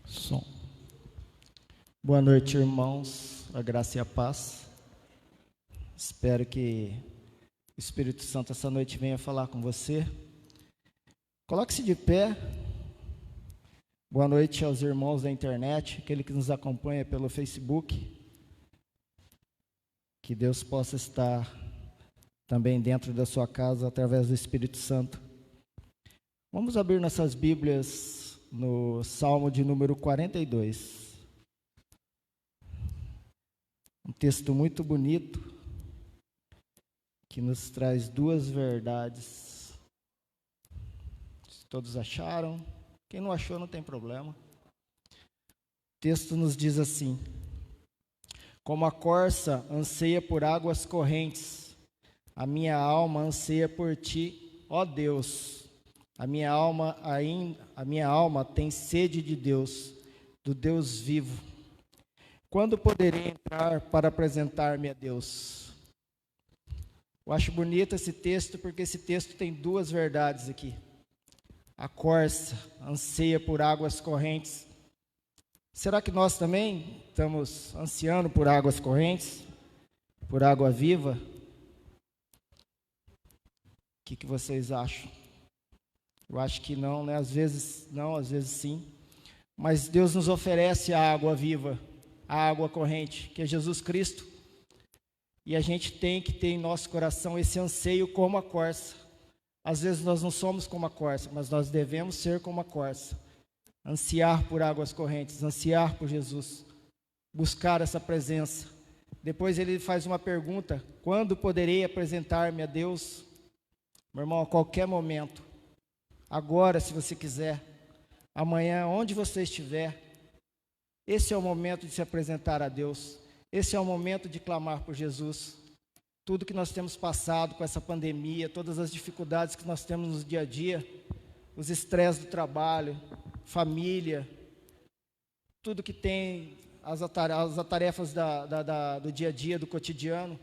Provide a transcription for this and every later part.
Som. Boa noite, irmãos, a graça e a paz. Espero que o Espírito Santo essa noite venha falar com você. Coloque-se de pé. Boa noite aos irmãos da internet, aquele que nos acompanha pelo Facebook. Que Deus possa estar também dentro da sua casa através do Espírito Santo. Vamos abrir nossas Bíblias no Salmo de número 42. Um texto muito bonito que nos traz duas verdades. Se todos acharam, quem não achou não tem problema. O texto nos diz assim: como a corça anseia por águas correntes, a minha alma anseia por ti, ó Deus. A minha alma tem sede de Deus, do Deus vivo. Quando poderei entrar para apresentar-me a Deus? Eu acho bonito esse texto, porque esse texto tem duas verdades aqui. A corça anseia por águas correntes. Será que nós também estamos ansiando por águas correntes? Por água viva? O que vocês acham? Eu acho que não, né? Às vezes não, às vezes sim. Mas Deus nos oferece a água viva, a água corrente, que é Jesus Cristo. E a gente tem que ter em nosso coração esse anseio como a corça. Às vezes nós não somos como a corça, mas nós devemos ser como a corça. Ansiar por águas correntes, ansiar por Jesus, buscar essa presença. Depois ele faz uma pergunta: quando poderei apresentar-me a Deus? Meu irmão, a qualquer momento. Agora, se você quiser, amanhã, onde você estiver, esse é o momento de se apresentar a Deus, esse é o momento de clamar por Jesus. Tudo que nós temos passado com essa pandemia, todas as dificuldades que nós temos no dia a dia, os estresses do trabalho, família, tudo que tem as tarefas do dia a dia, do cotidiano,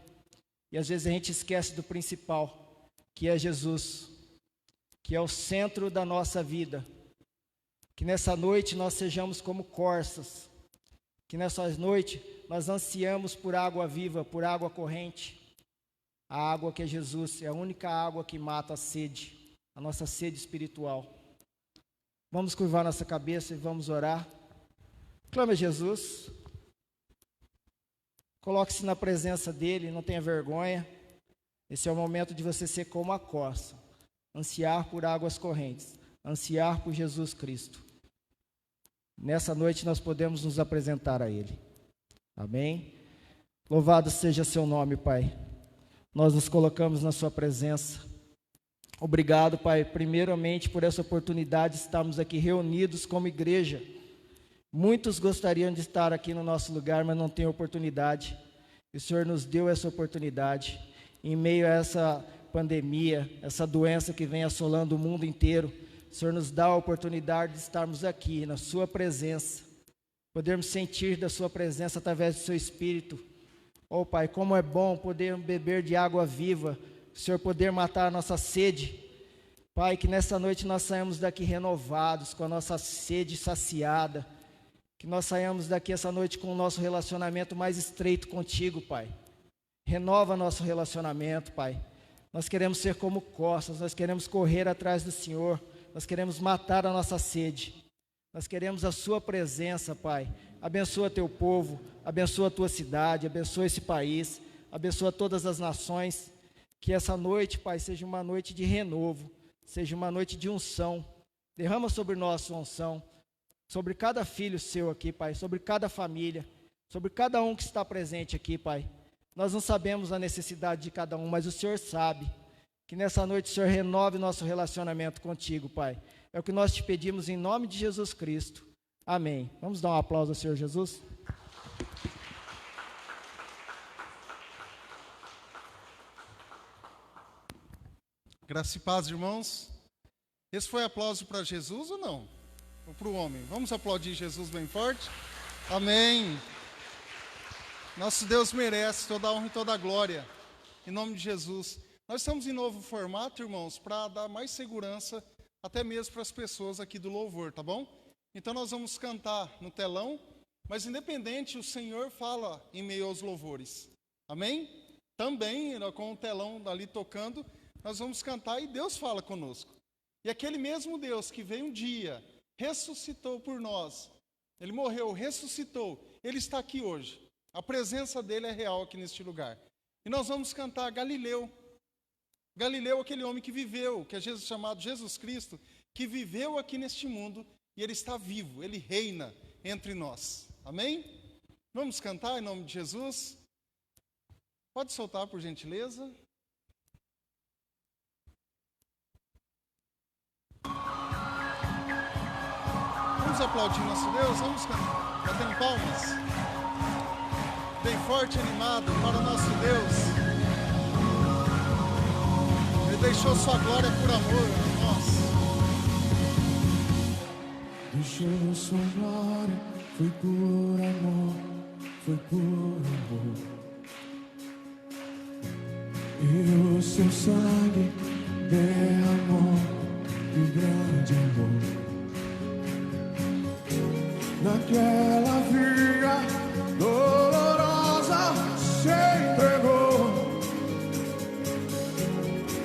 e às vezes a gente esquece do principal, que é Jesus, que é o centro da nossa vida. Que nessa noite nós sejamos como corças, que nessa noite nós ansiamos por água viva, por água corrente. A água que é Jesus, é a única água que mata a sede, a nossa sede espiritual. Vamos curvar nossa cabeça e vamos orar. Clame a Jesus. Coloque-se na presença dEle, não tenha vergonha. Esse é o momento de você ser como a corça. Ansiar por águas correntes, ansiar por Jesus Cristo. Nessa noite nós podemos nos apresentar a Ele. Amém? Louvado seja seu nome, Pai. Nós nos colocamos na sua presença. Obrigado, Pai, primeiramente por essa oportunidade de estarmos aqui reunidos como igreja. Muitos gostariam de estar aqui no nosso lugar, mas não têm oportunidade. E o Senhor nos deu essa oportunidade. Em meio a essa pandemia, essa doença que vem assolando o mundo inteiro, o Senhor nos dá a oportunidade de estarmos aqui, na sua presença, podermos sentir da sua presença através do seu Espírito. Oh Pai, como é bom poder beber de água viva, o Senhor poder matar a nossa sede. Pai, que nessa noite nós saímos daqui renovados, com a nossa sede saciada, que nós saímos daqui essa noite com o nosso relacionamento mais estreito contigo, Pai. Renova nosso relacionamento, Pai. Nós queremos ser como corças, nós queremos correr atrás do Senhor, nós queremos matar a nossa sede, nós queremos a sua presença, Pai. Abençoa teu povo, abençoa a tua cidade, abençoa esse país, abençoa todas as nações. Que essa noite, Pai, seja uma noite de renovo, seja uma noite de unção. Derrama sobre nós sua unção, sobre cada filho seu aqui, Pai, sobre cada família, sobre cada um que está presente aqui, Pai. Nós não sabemos a necessidade de cada um, mas o Senhor sabe. Que nessa noite o Senhor renove nosso relacionamento contigo, Pai. É o que nós te pedimos em nome de Jesus Cristo. Amém. Vamos dar um aplauso ao Senhor Jesus? Graça e paz, irmãos. Esse foi aplauso para Jesus ou não? Ou para o homem? Vamos aplaudir Jesus bem forte? Amém. Nosso Deus merece toda a honra e toda a glória. Em nome de Jesus. Nós estamos em novo formato, irmãos, para dar mais segurança até mesmo para as pessoas aqui do louvor, tá bom? Então nós vamos cantar no telão, mas independente, o Senhor fala em meio aos louvores. Amém? Também, com o telão ali tocando, nós vamos cantar e Deus fala conosco. E aquele mesmo Deus que veio um dia, ressuscitou por nós, Ele morreu, ressuscitou, Ele está aqui hoje. A presença dEle é real aqui neste lugar. E nós vamos cantar Galileu. Galileu, aquele homem que viveu, que é Jesus, chamado Jesus Cristo, que viveu aqui neste mundo, e Ele está vivo, Ele reina entre nós. Amém? Vamos cantar em nome de Jesus? Pode soltar, por gentileza. Vamos aplaudir nosso Deus, vamos cantar, batendo palmas. Bem forte e animado para o nosso Deus. Ele deixou sua glória por amor a nós. Deixou sua glória, foi por amor, foi por amor. E o seu sangue derramou de grande amor. Naquela via dolorosa se entregou.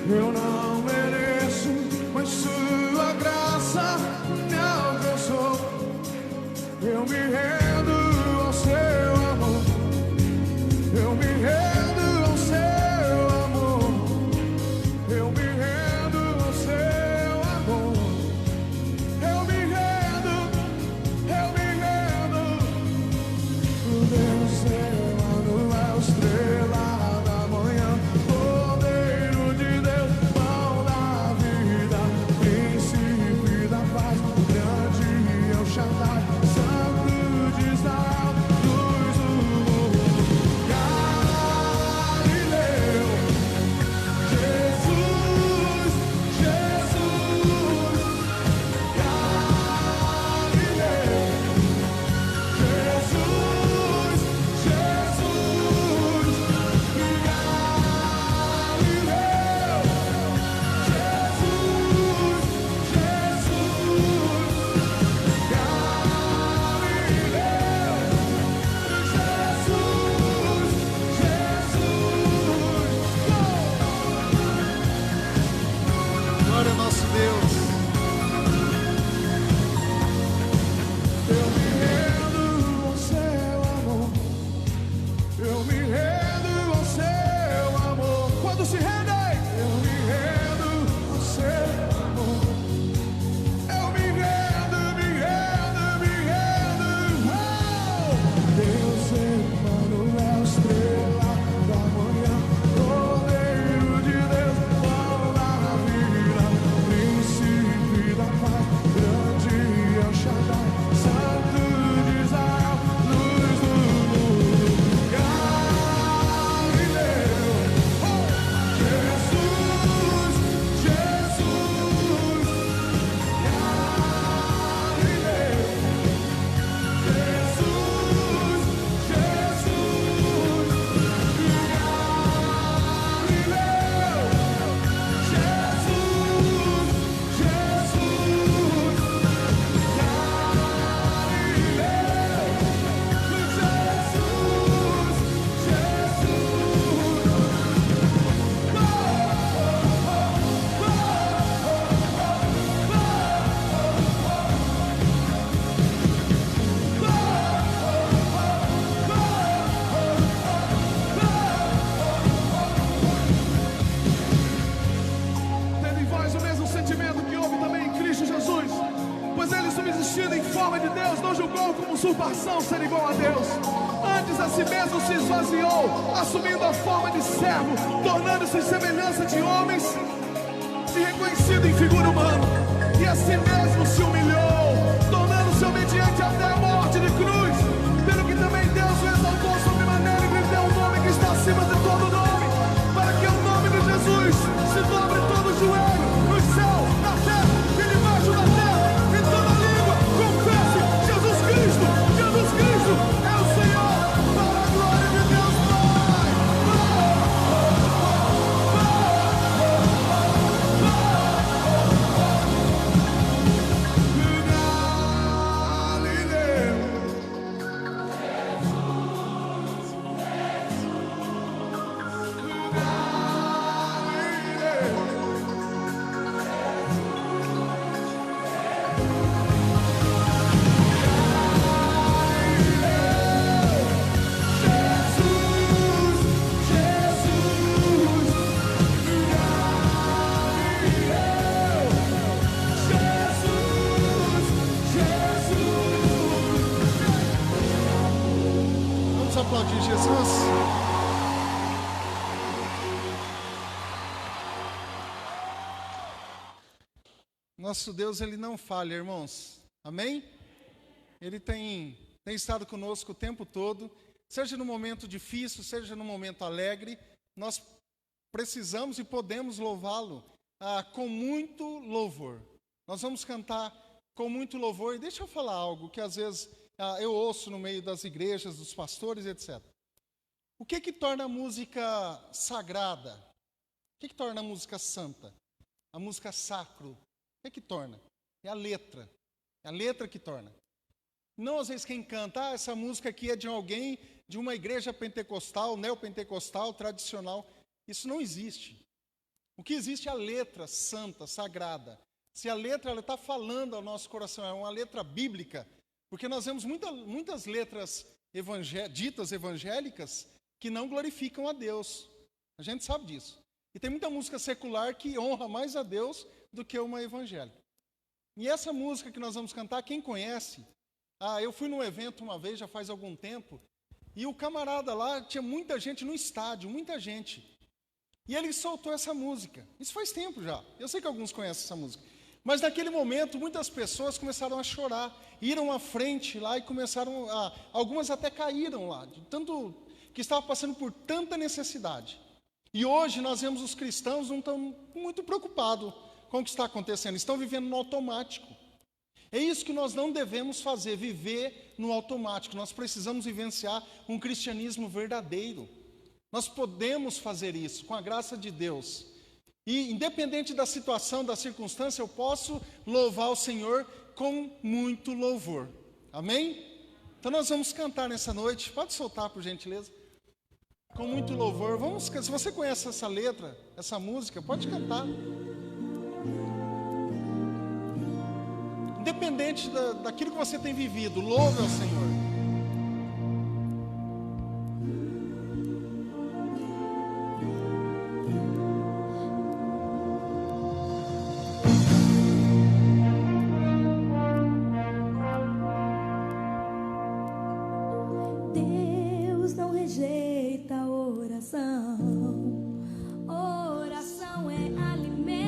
Eu não mereço, mas sua graça me alcançou. Eu me rendo ao seu amor. Eu me rendo ao seu amor. Eu me rendo ao seu amor. Eu me rendo, eu me rendo. O Deus Emanuel, estrela da manhã, Cordeiro de Deus, pão da vida, príncipe da paz, o grande El Shaddai, Santo de Israel, luz do mundo. Galileu, Jesus, Jesus. Galileu, Jesus, Jesus. Galileu, Jesus, Jesus. Glória ao nosso Deus. Eu me rendo ao seu amor. Eu me rendo ao seu amor. Quando se rendem, eu me rendo ao seu amor. Eu me rendo, me rendo, me rendo. Deus Emanuel, estrela da manhã, Cordeiro de Deus, pão da vida, príncipe da paz, grande El Shaddai, Santo de Israel, luz do mundo. Galileu, Jesus, Jesus. Galileu, Jesus, Jesus. Tendo em vós o mesmo sentimento que houve também em Cristo Jesus, pois ele, subsistindo em forma de Deus, não julgou como usurpação ser igual a Deus. Antes a si mesmo se esvaziou, assumindo a forma de servo, tornando-se em semelhança de homens, e reconhecido em figura humana, e a si mesmo se humilhou, tornando-se obediente até a morte de cruz, pelo que também Deus o exaltou sobremaneira e lhe deu um nome que está acima de todo nome, para que o nome de Jesus se dobre todo o joelho, no céu, na terra e debaixo da terra, e toda língua confesse: Jesus Cristo é o Senhor, para a glória de Deus Pai. aplaudir Jesus? Nosso Deus, Ele não falha, irmãos. Amém? Ele tem estado conosco o tempo todo, seja no momento difícil, seja no momento alegre, nós precisamos e podemos louvá-lo com muito louvor. Nós vamos cantar com muito louvor. E deixa eu falar algo que às vezes eu ouço no meio das igrejas, dos pastores, etc. O que torna a música sagrada? O que torna a música santa? A música sacro? O que torna? É a letra. É a letra que torna. Não às vezes quem canta, essa música aqui é de alguém de uma igreja pentecostal, neopentecostal, tradicional. Isso não existe. O que existe é a letra santa, sagrada. Se a letra está falando ao nosso coração, é uma letra bíblica, porque nós vemos muitas letras ditas evangélicas que não glorificam a Deus. A gente sabe disso. E tem muita música secular que honra mais a Deus do que uma evangélica. E essa música que nós vamos cantar, quem conhece? Eu fui num evento uma vez, já faz algum tempo, e o camarada lá, tinha muita gente no estádio, muita gente. E ele soltou essa música. Isso faz tempo já. Eu sei que alguns conhecem essa música. Mas naquele momento, muitas pessoas começaram a chorar, iram à frente lá e começaram algumas até caíram lá, de tanto que estavam passando por tanta necessidade. E hoje nós vemos os cristãos não estão muito preocupados com o que está acontecendo, estão vivendo no automático. É isso que nós não devemos fazer, viver no automático. Nós precisamos vivenciar um cristianismo verdadeiro. Nós podemos fazer isso com a graça de Deus. E independente da situação, da circunstância, eu posso louvar o Senhor com muito louvor. Amém? Então nós vamos cantar nessa noite. Pode soltar, por gentileza. Com muito louvor. Se você conhece essa letra, essa música, pode cantar. Independente daquilo que você tem vivido, louve ao Senhor. Deus não rejeita a oração. Oração é alimento.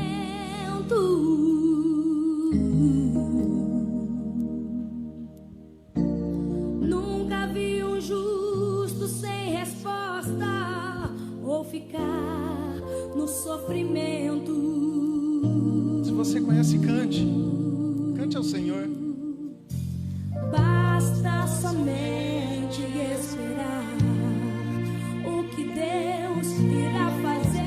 Ficar no sofrimento. Se você conhece, cante. Cante ao Senhor. Basta somente esperar o que Deus irá fazer.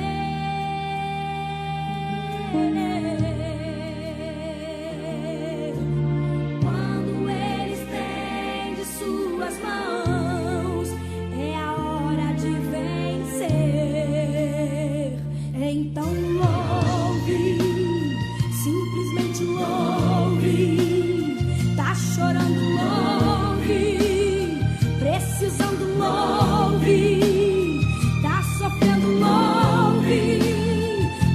Quando Ele estende suas mãos, é a hora de vencer. Então louve, simplesmente louve. Tá chorando, louve. Precisando, louve. Tá sofrendo, louve.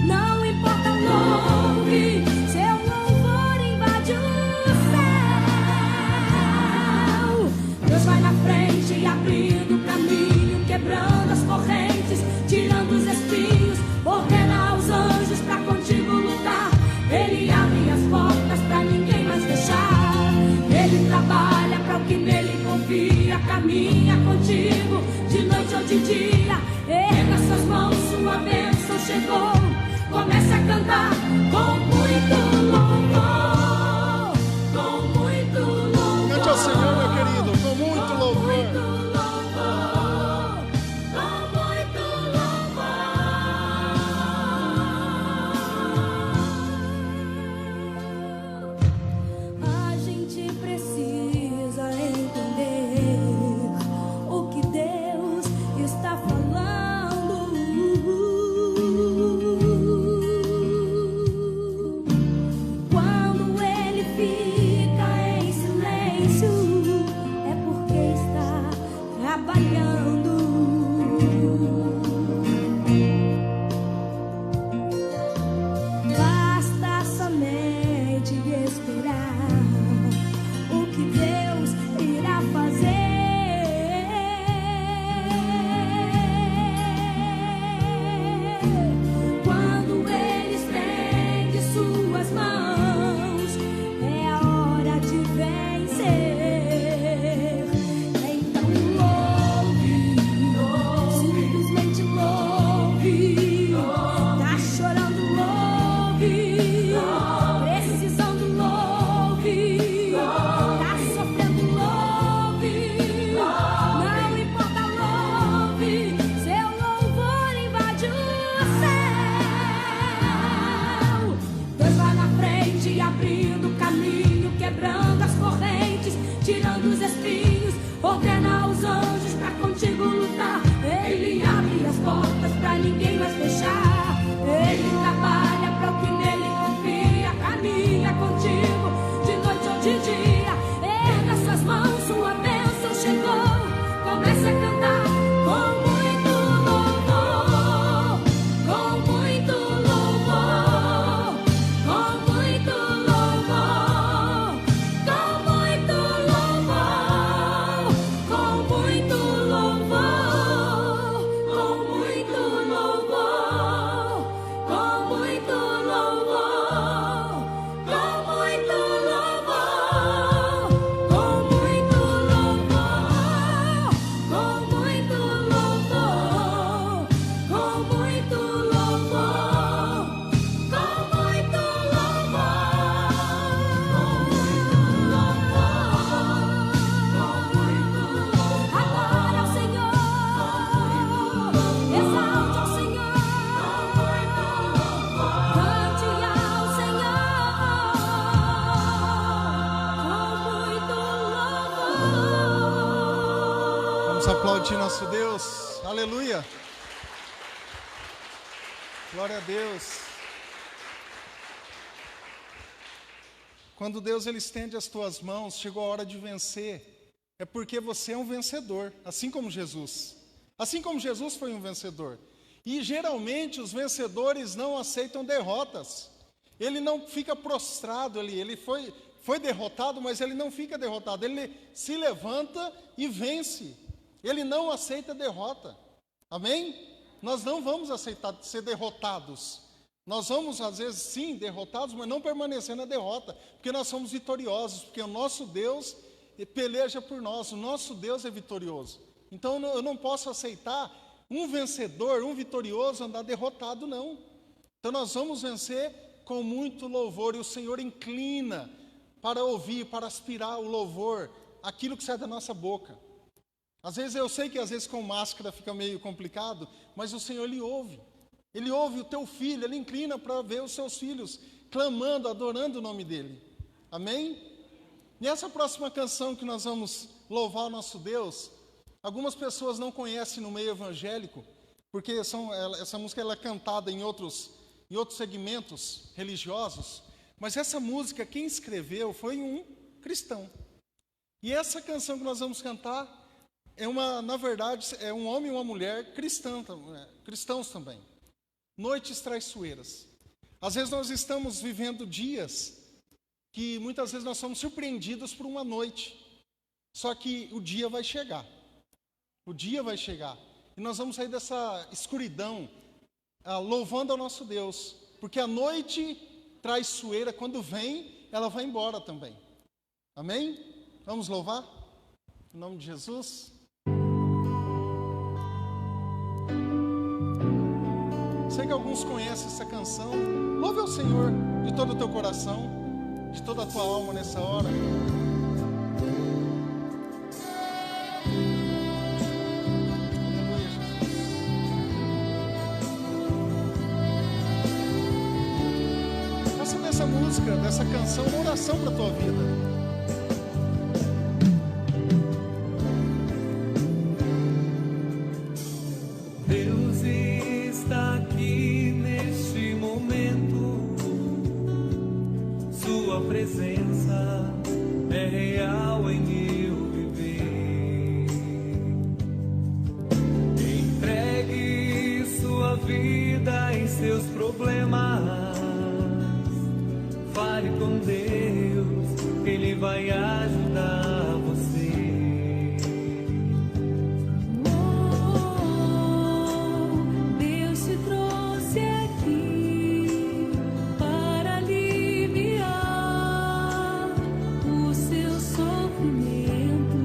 Não importa, louve. Seu louvor invade o céu. Deus vai na frente, abrindo o caminho, quebrando as correntes, tirando os espinhos, ordena aos anjos pra contigo lutar. Ele abre as portas pra ninguém mais fechar. Ele trabalha pra o que nele confia, caminha contigo de noite ou de dia. Erga suas mãos, sua bênção chegou. Comece a cantar com muito louvor, com muito louvor. Cante ao Senhor, meu querido, com muito louvor. Quando tirando os espinhos, ordena aos anjos pra contigo lutar. Ele abre as portas pra ninguém mais fechar. Ele trabalha pra o que nele confia, caminha contigo de noite ou de dia. Erga suas mãos, sua bênção chegou. Comece a cantar com muito louvor, com muito louvor, com muito louvor, com muito louvor, com muito louvor, com muito louvor, com muito louvor, com muito louvor, com muito louvor, com muito louvor, com muito louvor, com muito louvor. Adore ao Senhor, exalte ao Senhor, cante ao Senhor, com muito louvor. Vamos aplaudir nosso Deus. Aleluia. Glória a Deus. Quando Deus ele estende as tuas mãos, chegou a hora de vencer. É porque você é um vencedor, assim como Jesus. Assim como Jesus foi um vencedor. E geralmente os vencedores não aceitam derrotas. Ele não fica prostrado ali. Ele foi derrotado, mas ele não fica derrotado. Ele se levanta e vence. Ele não aceita derrota. Amém? Nós não vamos aceitar ser derrotados. Nós vamos, às vezes, sim, derrotados, mas não permanecer na derrota, porque nós somos vitoriosos, porque o nosso Deus peleja por nós, o nosso Deus é vitorioso. Então, eu não posso aceitar um vencedor, um vitorioso, andar derrotado, não. Então, nós vamos vencer com muito louvor, e o Senhor inclina para ouvir, para aspirar o louvor, aquilo que sai da nossa boca. Às vezes, eu sei que às vezes com máscara fica meio complicado, mas o Senhor, Ele ouve. Ele ouve o teu filho, Ele inclina para ver os seus filhos clamando, adorando o nome dEle. Amém? E essa próxima canção que nós vamos louvar o nosso Deus, algumas pessoas não conhecem no meio evangélico, porque essa música ela é cantada em outros segmentos religiosos, mas essa música, quem escreveu foi um cristão. E essa canção que nós vamos cantar, na verdade, é um homem e uma mulher cristãos também. Noites traiçoeiras. Às vezes nós estamos vivendo dias que muitas vezes nós somos surpreendidos por uma noite. Só que o dia vai chegar. O dia vai chegar. E nós vamos sair dessa escuridão louvando ao nosso Deus. Porque a noite traiçoeira, quando vem, ela vai embora também. Amém? Vamos louvar? Em nome de Jesus. Sei que alguns conhecem essa canção. Louve ao Senhor de todo o teu coração, de toda a tua alma nessa hora. Aleluia, Jesus. Faça dessa música, dessa canção, uma oração para a tua vida. Presença é real em meu viver. Entregue sua vida e seus problemas. Fale com Deus, Ele vai ajudar você. Deus te trouxe aqui para aliviar o seu sofrimento.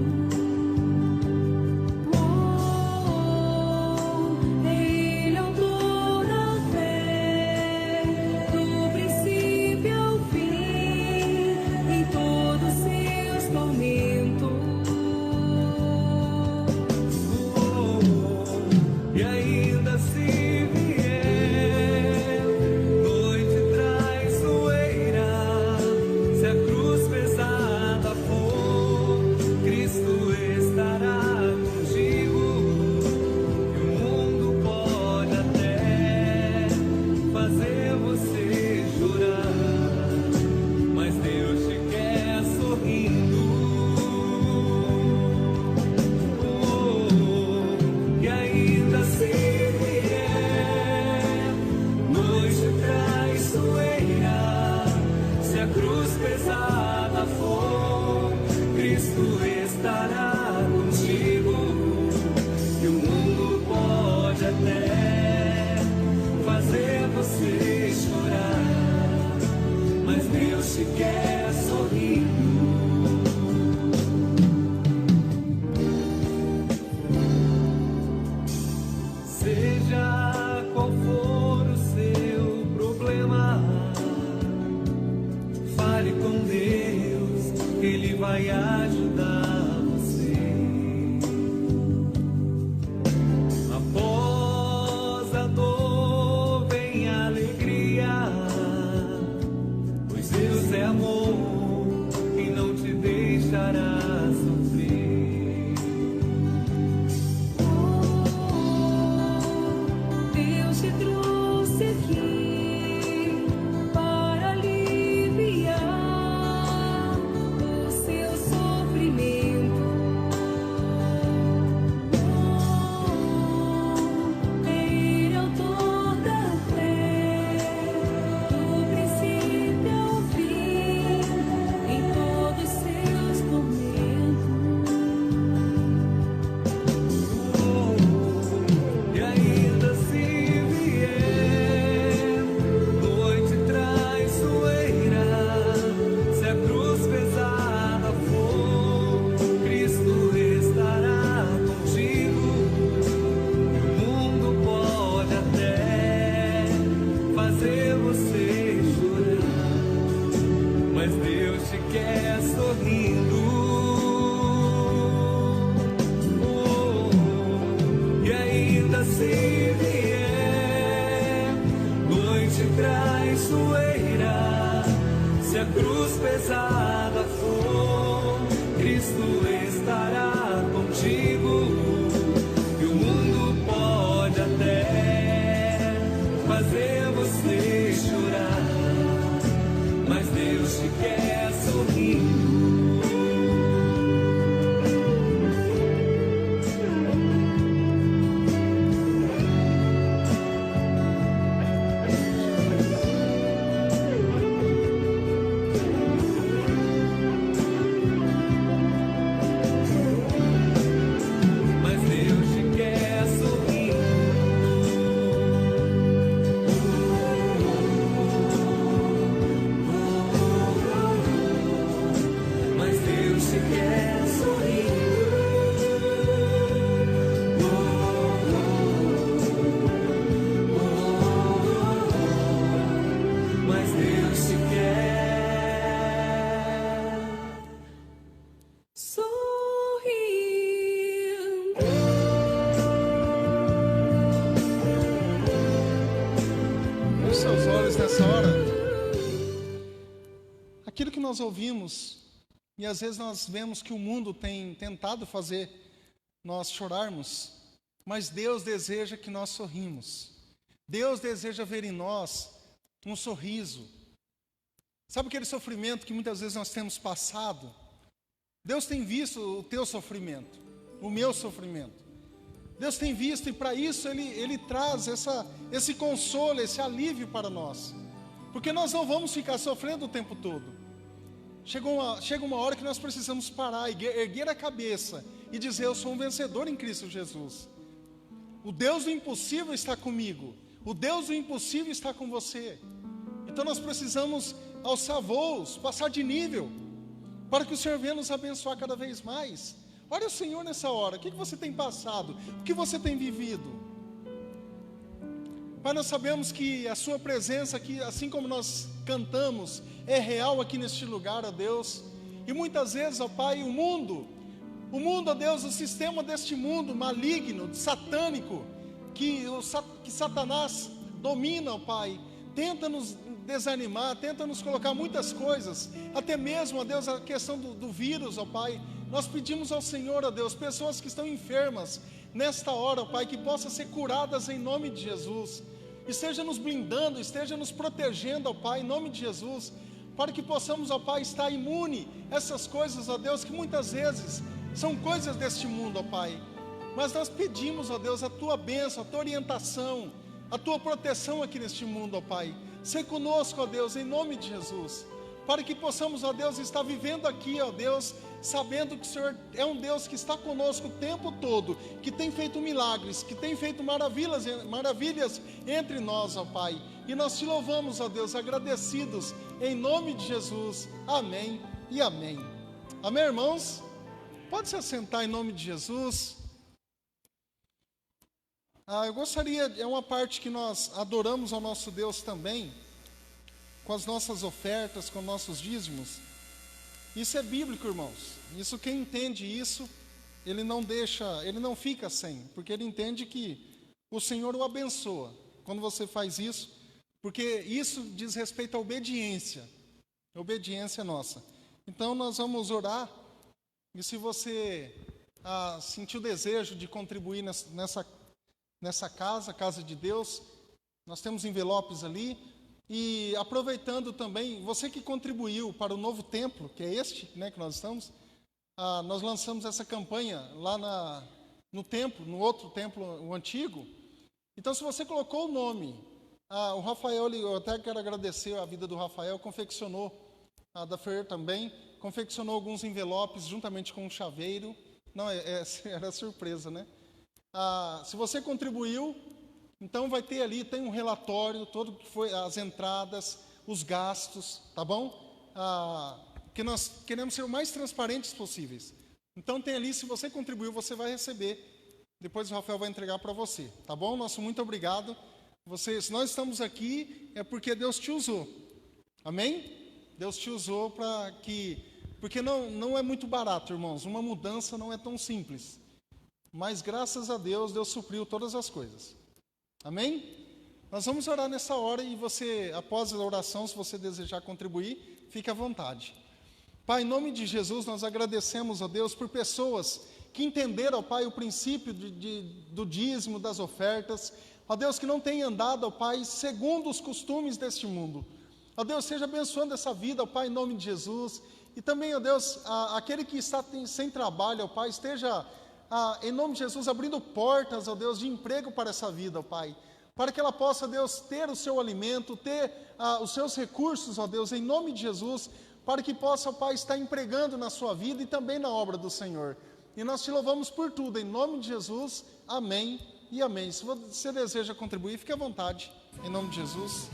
Ele é o autor da fé, do princípio ao fim, em todos seus vai ajudar você. Após a dor vem a alegria, pois Deus é amor e não te deixará sofrer. Deus te trouxe aqui para aliviar o seu sofrimento. Ele é o autor da fé, do princípio ao fim, em todos os seus tormentos. E ainda se vier noite traiçoeira, se a cruz pesada for, Cristo estará contigo. E o mundo pode até fazer você chorar, mas Deus te quer sorrindo. E ainda se vier noite traiçoeira, se a cruz pesada for, Cristo estará contigo. E o mundo pode até fazer você chorar, mas Deus te quer sorrindo. Mas Deus te quer sorrindo. Mas Deus te quer sorrindo. Mas Deus te quer Sorrindo. Os seus olhos nessa hora. Aquilo que nós ouvimos, e às vezes nós vemos que o mundo tem tentado fazer nós chorarmos, mas Deus deseja que nós sorrimos. Deus deseja ver em nós um sorriso. Sabe aquele sofrimento que muitas vezes nós temos passado? Deus tem visto o teu sofrimento, o meu sofrimento. Deus tem visto, e para isso Ele traz esse consolo, esse alívio para nós. Porque nós não vamos ficar sofrendo o tempo todo. Chega uma hora que nós precisamos parar, erguer a cabeça e dizer: eu sou um vencedor em Cristo Jesus. O Deus do impossível está comigo. O Deus do impossível está com você. Então nós precisamos alçar voos, passar de nível, para que o Senhor venha nos abençoar cada vez mais. Olha o Senhor nessa hora. O que você tem passado? O que você tem vivido? Pai, nós sabemos que a sua presença aqui, assim como nós cantamos, é real aqui neste lugar, ó Deus. E muitas vezes, ó Pai, o mundo, ó Deus, o sistema deste mundo maligno, satânico, que Satanás domina, ó Pai, tenta nos desanimar, tenta nos colocar muitas coisas, até mesmo, ó Deus, a questão do vírus, ó Pai. Nós pedimos ao Senhor, ó Deus, pessoas que estão enfermas nesta hora, ó Pai, que possam ser curadas em nome de Jesus. Esteja nos blindando, esteja nos protegendo, ó Pai, em nome de Jesus, para que possamos, ó Pai, estar imune a essas coisas, ó Deus, que muitas vezes são coisas deste mundo, ó Pai. Mas nós pedimos, ó Deus, a Tua bênção, a Tua orientação, a Tua proteção aqui neste mundo, ó Pai. Sê conosco, ó Deus, em nome de Jesus, para que possamos, ó Deus, estar vivendo aqui, ó Deus, sabendo que o Senhor é um Deus que está conosco o tempo todo, que tem feito milagres, que tem feito maravilhas entre nós, ó Pai. E nós te louvamos, ó Deus, agradecidos, em nome de Jesus. Amém e amém. Amém, irmãos? Pode se assentar em nome de Jesus. Eu gostaria, é uma parte que nós adoramos ao nosso Deus também, com as nossas ofertas, com nossos dízimos. Isso é bíblico, irmãos. Isso, quem entende isso, ele não fica sem, porque ele entende que o Senhor o abençoa quando você faz isso, porque isso diz respeito à obediência, a obediência nossa. Então nós vamos orar, e se você sentir o desejo de contribuir nessa casa de Deus, nós temos envelopes ali, e aproveitando também, você que contribuiu para o novo templo, que é este, né, que nós estamos, nós lançamos essa campanha lá no templo, no outro templo, o antigo. Então, se você colocou o nome, o Rafael, eu até quero agradecer a vida do Rafael, confeccionou, da Fer também, confeccionou alguns envelopes juntamente com um chaveiro. Não, era surpresa, né? Se você contribuiu, então vai ter ali, tem um relatório, todo que foi as entradas, os gastos, tá bom? Que nós queremos ser o mais transparentes possíveis. Então tem ali, se você contribuiu, você vai receber. Depois o Rafael vai entregar para você, tá bom? Nosso muito obrigado. Se nós estamos aqui, é porque Deus te usou. Amém? Deus te usou porque não é muito barato, irmãos. Uma mudança não é tão simples. Mas graças a Deus, Deus supriu todas as coisas. Amém? Nós vamos orar nessa hora e você, após a oração, se você desejar contribuir, fique à vontade. Pai, em nome de Jesus, nós agradecemos a Deus por pessoas que entenderam, ó Pai, o princípio do dízimo, das ofertas. Ó Deus, que não tem andado, ó Pai, segundo os costumes deste mundo. Ó Deus, seja abençoando essa vida, ó Pai, em nome de Jesus. E também, ó Deus, aquele que está sem trabalho, ó Pai, esteja... em nome de Jesus, abrindo portas, ó Deus, de emprego para essa vida, ó Pai, para que ela possa, Deus, ter o seu alimento, ter os seus recursos, ó Deus, em nome de Jesus, para que possa, ó Pai, estar empregando na sua vida e também na obra do Senhor. E nós te louvamos por tudo, em nome de Jesus, amém e amém. Se você deseja contribuir, fique à vontade, em nome de Jesus.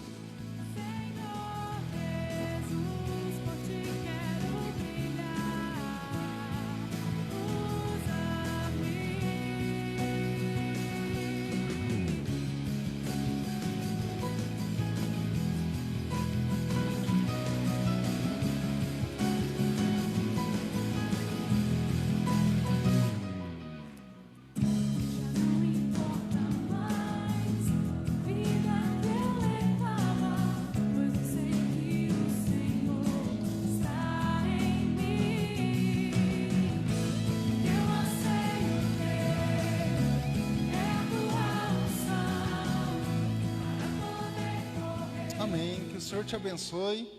Amém, que o Senhor te abençoe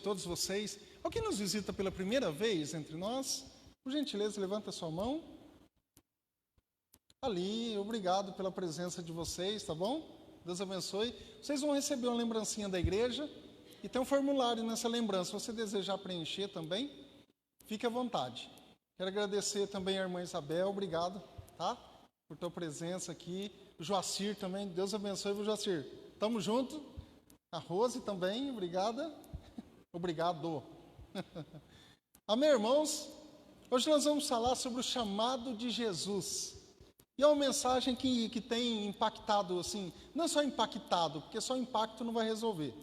todos vocês. Alguém nos visita pela primeira vez entre nós? Por gentileza, levanta a sua mão. Ali, obrigado pela presença de vocês, tá bom? Deus abençoe. Vocês vão receber uma lembrancinha da igreja e tem um formulário nessa lembrança. Se você desejar preencher também, fique à vontade. Quero agradecer também a irmã Isabel, obrigado, tá? Por tua presença aqui. O Joacir também, Deus abençoe, o Joacir. Tamo junto. A Rose também, obrigada. Obrigado. Amém, irmãos? Hoje nós vamos falar sobre o chamado de Jesus. E é uma mensagem que tem impactado, assim, não só impactado, porque só impacto não vai resolver,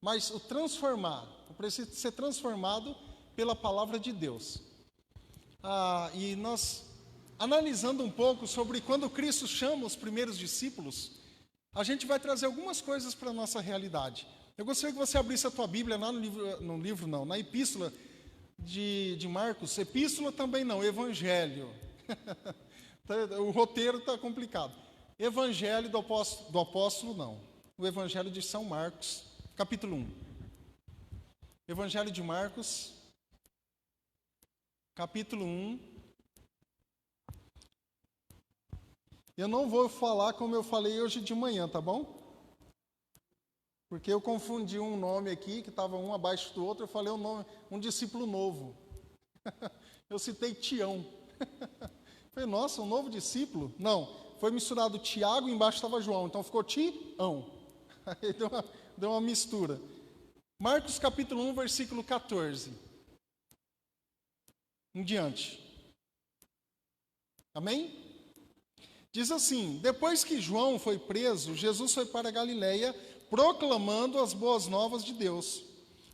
mas o transformar. Eu preciso ser transformado pela palavra de Deus. E nós, analisando um pouco sobre quando Cristo chama os primeiros discípulos, a gente vai trazer algumas coisas para a nossa realidade. Eu gostaria que você abrisse a tua Bíblia lá na epístola de Marcos. Epístola também não, Evangelho. O roteiro está complicado. Evangelho do apóstolo não. O Evangelho de São Marcos, capítulo 1. Evangelho de Marcos, capítulo 1. Eu não vou falar como eu falei hoje de manhã, tá bom? Porque eu confundi um nome aqui, que estava um abaixo do outro, eu falei um discípulo novo. Eu citei Tião. Falei, nossa, um novo discípulo? Não, foi misturado Tiago e embaixo estava João, então ficou Tião. Aí deu uma mistura. Marcos capítulo 1, versículo 14. Em diante. Amém? Diz assim: depois que João foi preso, Jesus foi para Galiléia, proclamando as boas novas de Deus.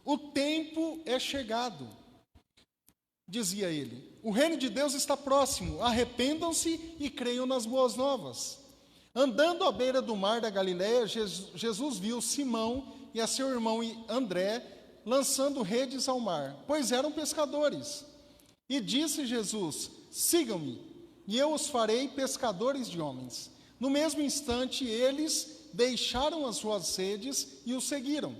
O tempo é chegado, dizia ele, o reino de Deus está próximo, arrependam-se e creiam nas boas novas. Andando à beira do mar da Galileia, Jesus viu Simão e a seu irmão André lançando redes ao mar, pois eram pescadores. E disse Jesus, sigam-me, e eu os farei pescadores de homens. No mesmo instante, eles deixaram as suas redes e o seguiram.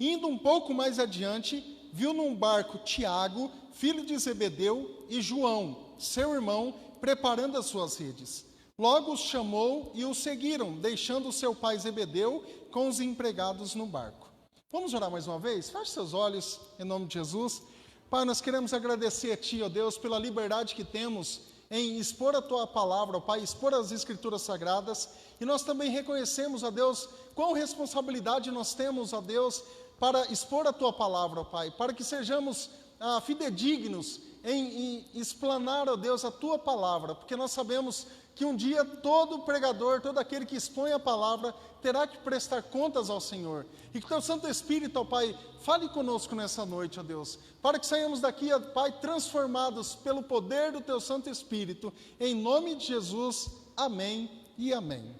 Indo um pouco mais adiante, viu num barco Tiago, filho de Zebedeu, e João, seu irmão, preparando as suas redes. Logo os chamou e o seguiram, deixando seu pai Zebedeu com os empregados no barco. Vamos orar mais uma vez? Feche seus olhos, em nome de Jesus. Pai, nós queremos agradecer a Ti, ó Deus, pela liberdade que temos em expor a Tua palavra, ó Pai, expor as Escrituras Sagradas. E nós também reconhecemos, ó Deus, qual responsabilidade nós temos, ó Deus, para expor a Tua palavra, ó Pai, para que sejamos fidedignos em explanar, ó Deus, a Tua palavra, porque nós sabemos que um dia todo pregador, todo aquele que expõe a palavra, terá que prestar contas ao Senhor. E que Teu Santo Espírito, ó Pai, fale conosco nessa noite, ó Deus, para que saiamos daqui, ó Pai, transformados pelo poder do Teu Santo Espírito, em nome de Jesus, amém e amém.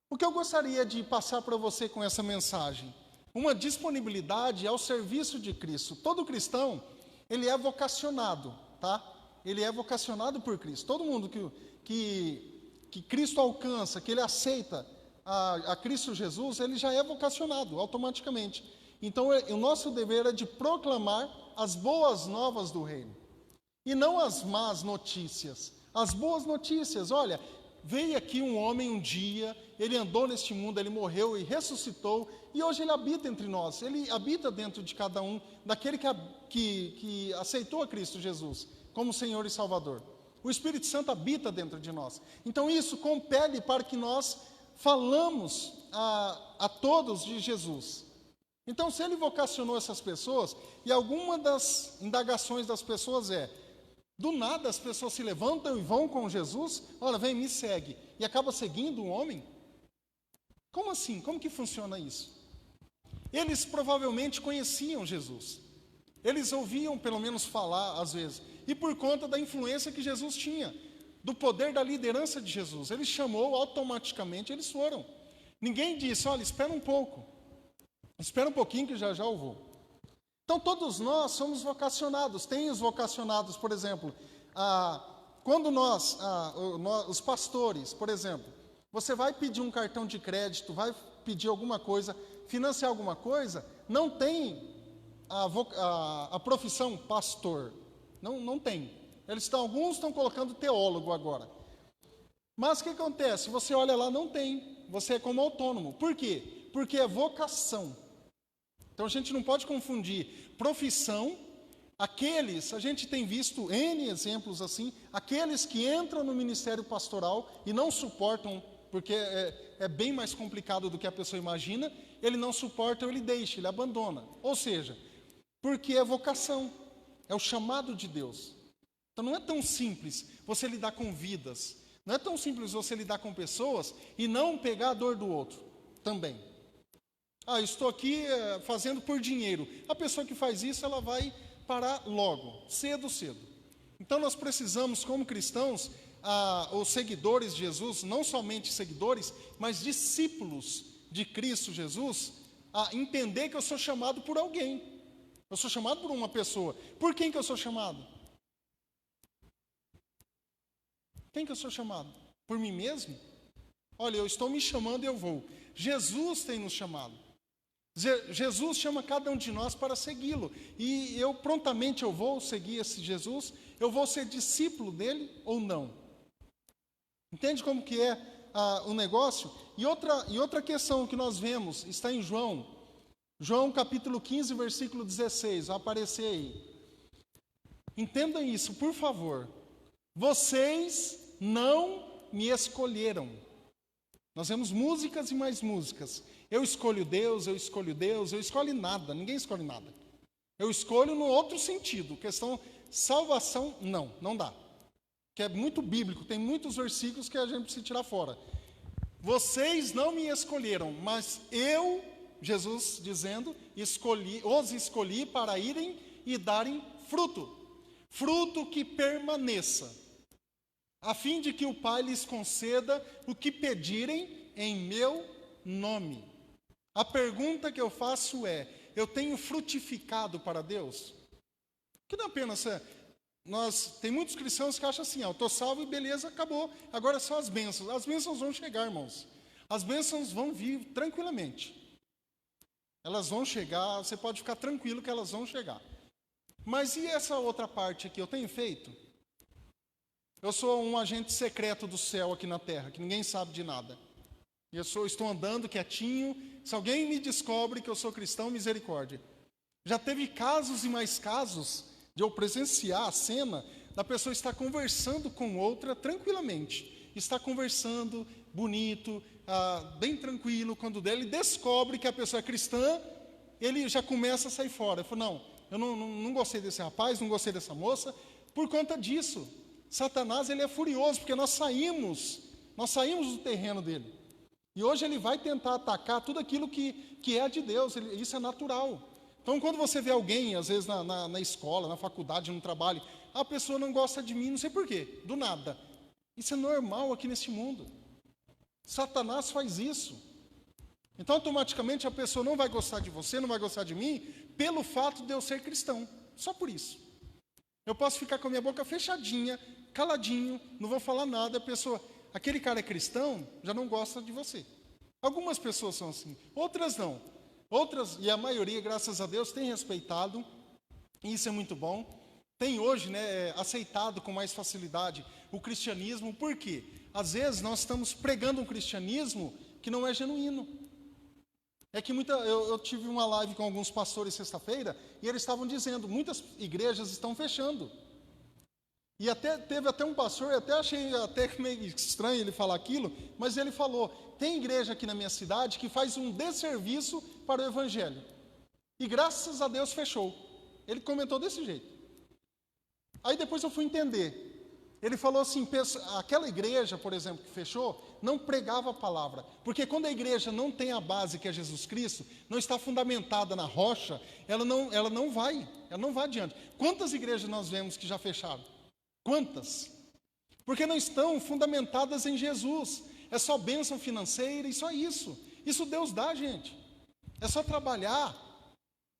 O que eu gostaria de passar para você com essa mensagem? Uma disponibilidade ao serviço de Cristo. Todo cristão, ele é vocacionado, tá? Ele é vocacionado por Cristo. Todo mundo que Cristo alcança, que ele aceita a Cristo Jesus, ele já é vocacionado automaticamente. Então, o nosso dever é de proclamar as boas novas do reino. E não as más notícias. As boas notícias, olha, veio aqui um homem um dia, ele andou neste mundo, ele morreu e ressuscitou, e hoje ele habita entre nós, ele habita dentro de cada um, daquele que aceitou a Cristo Jesus como Senhor e Salvador. O Espírito Santo habita dentro de nós. Então isso compele para que nós falamos a todos de Jesus. Então, se ele vocacionou essas pessoas, e alguma das indagações das pessoas do nada as pessoas se levantam e vão com Jesus, olha, vem, me segue, e acaba seguindo um homem? Como assim? Como que funciona isso? Eles provavelmente conheciam Jesus. Eles ouviam pelo menos falar, às vezes, e por conta da influência que Jesus tinha, do poder da liderança de Jesus, ele chamou automaticamente, eles foram. Ninguém disse, olha, espera um pouco, espera um pouquinho que já eu vou. Então todos nós somos vocacionados. Tem os vocacionados, por exemplo, quando os pastores, por exemplo, você vai pedir um cartão de crédito, vai pedir alguma coisa, financiar alguma coisa, não tem a profissão pastor, não tem. Alguns estão colocando teólogo agora. Mas o que acontece? Você olha lá, não tem. Você é como autônomo. Por quê? Porque é vocação. Então a gente não pode confundir profissão, a gente tem visto N exemplos assim, aqueles que entram no ministério pastoral e não suportam, porque é bem mais complicado do que a pessoa imagina, ele não suporta, ele deixa, ele abandona. Ou seja, porque é vocação, é o chamado de Deus. Então não é tão simples você lidar com vidas, não é tão simples você lidar com pessoas e não pegar a dor do outro também. Estou aqui fazendo por dinheiro. A pessoa que faz isso, ela vai parar logo, cedo. Então nós precisamos, como cristãos, os seguidores de Jesus, não somente seguidores, mas discípulos de Cristo Jesus, entender que eu sou chamado por alguém. Eu sou chamado por uma pessoa. Por quem que eu sou chamado? Quem que eu sou chamado? Por mim mesmo? Olha, eu estou me chamando e eu vou. Jesus tem nos chamado. Jesus chama cada um de nós para segui-lo. E eu prontamente vou seguir esse Jesus? Eu vou ser discípulo dele ou não? Entende como que é o negócio? E outra questão que nós vemos está em João capítulo 15, versículo 16. Vai aparecer aí. Entendam isso, por favor. Vocês não me escolheram. Nós vemos músicas e mais músicas. Eu escolho Deus, eu escolho nada, ninguém escolhe nada. Eu escolho no outro sentido, questão salvação, não dá. Que é muito bíblico, tem muitos versículos que a gente precisa tirar fora. Vocês não me escolheram, mas eu, Jesus dizendo, os escolhi para irem e darem fruto. fruto que permaneça, a fim de que o Pai lhes conceda o que pedirem em meu nome. A pergunta que eu faço é: eu tenho frutificado para Deus? Que não apenas tem muitos cristãos que acham assim, eu estou salvo e beleza, acabou, agora só as bênçãos. As bênçãos vão chegar, irmãos. As bênçãos vão vir tranquilamente. Elas vão chegar, você pode ficar tranquilo que elas vão chegar. Mas e essa outra parte aqui, eu tenho feito? Eu sou um agente secreto do céu aqui na terra, que ninguém sabe de nada. E estou andando quietinho. Se alguém me descobre que eu sou cristão, misericórdia. Já teve casos e mais casos de eu presenciar a cena da pessoa estar conversando com outra tranquilamente. Está conversando, bonito, bem tranquilo. Quando ele descobre que a pessoa é cristã, ele já começa a sair fora. Eu falo, não, eu não gostei desse rapaz, não gostei dessa moça. Por conta disso, Satanás ele é furioso, porque nós saímos do terreno dele. E hoje ele vai tentar atacar tudo aquilo que é de Deus, isso é natural. Então, quando você vê alguém, às vezes na escola, na faculdade, no trabalho, a pessoa não gosta de mim, não sei porquê, do nada. Isso é normal aqui neste mundo. Satanás faz isso. Então, automaticamente, a pessoa não vai gostar de você, não vai gostar de mim, pelo fato de eu ser cristão. Só por isso. Eu posso ficar com a minha boca fechadinha, caladinho, não vou falar nada, a pessoa, aquele cara é cristão, já não gosta de você. Algumas pessoas são assim, outras não. Outras, e a maioria, graças a Deus, tem respeitado, e isso é muito bom. Tem hoje, aceitado com mais facilidade o cristianismo, por quê? Às vezes nós estamos pregando um cristianismo que não é genuíno. É que eu tive uma live com alguns pastores sexta-feira, e eles estavam dizendo, muitas igrejas estão fechando. E teve até um pastor, eu até achei meio estranho ele falar aquilo, mas ele falou, tem igreja aqui na minha cidade que faz um desserviço para o evangelho. E graças a Deus fechou. Ele comentou desse jeito. Aí depois eu fui entender. Ele falou assim, aquela igreja, por exemplo, que fechou, não pregava a palavra. Porque quando a igreja não tem a base que é Jesus Cristo, não está fundamentada na rocha, ela não vai adiante. Quantas igrejas nós vemos que já fecharam? Quantas? Porque não estão fundamentadas em Jesus. É só bênção financeira e só isso. Isso Deus dá, gente. É só trabalhar,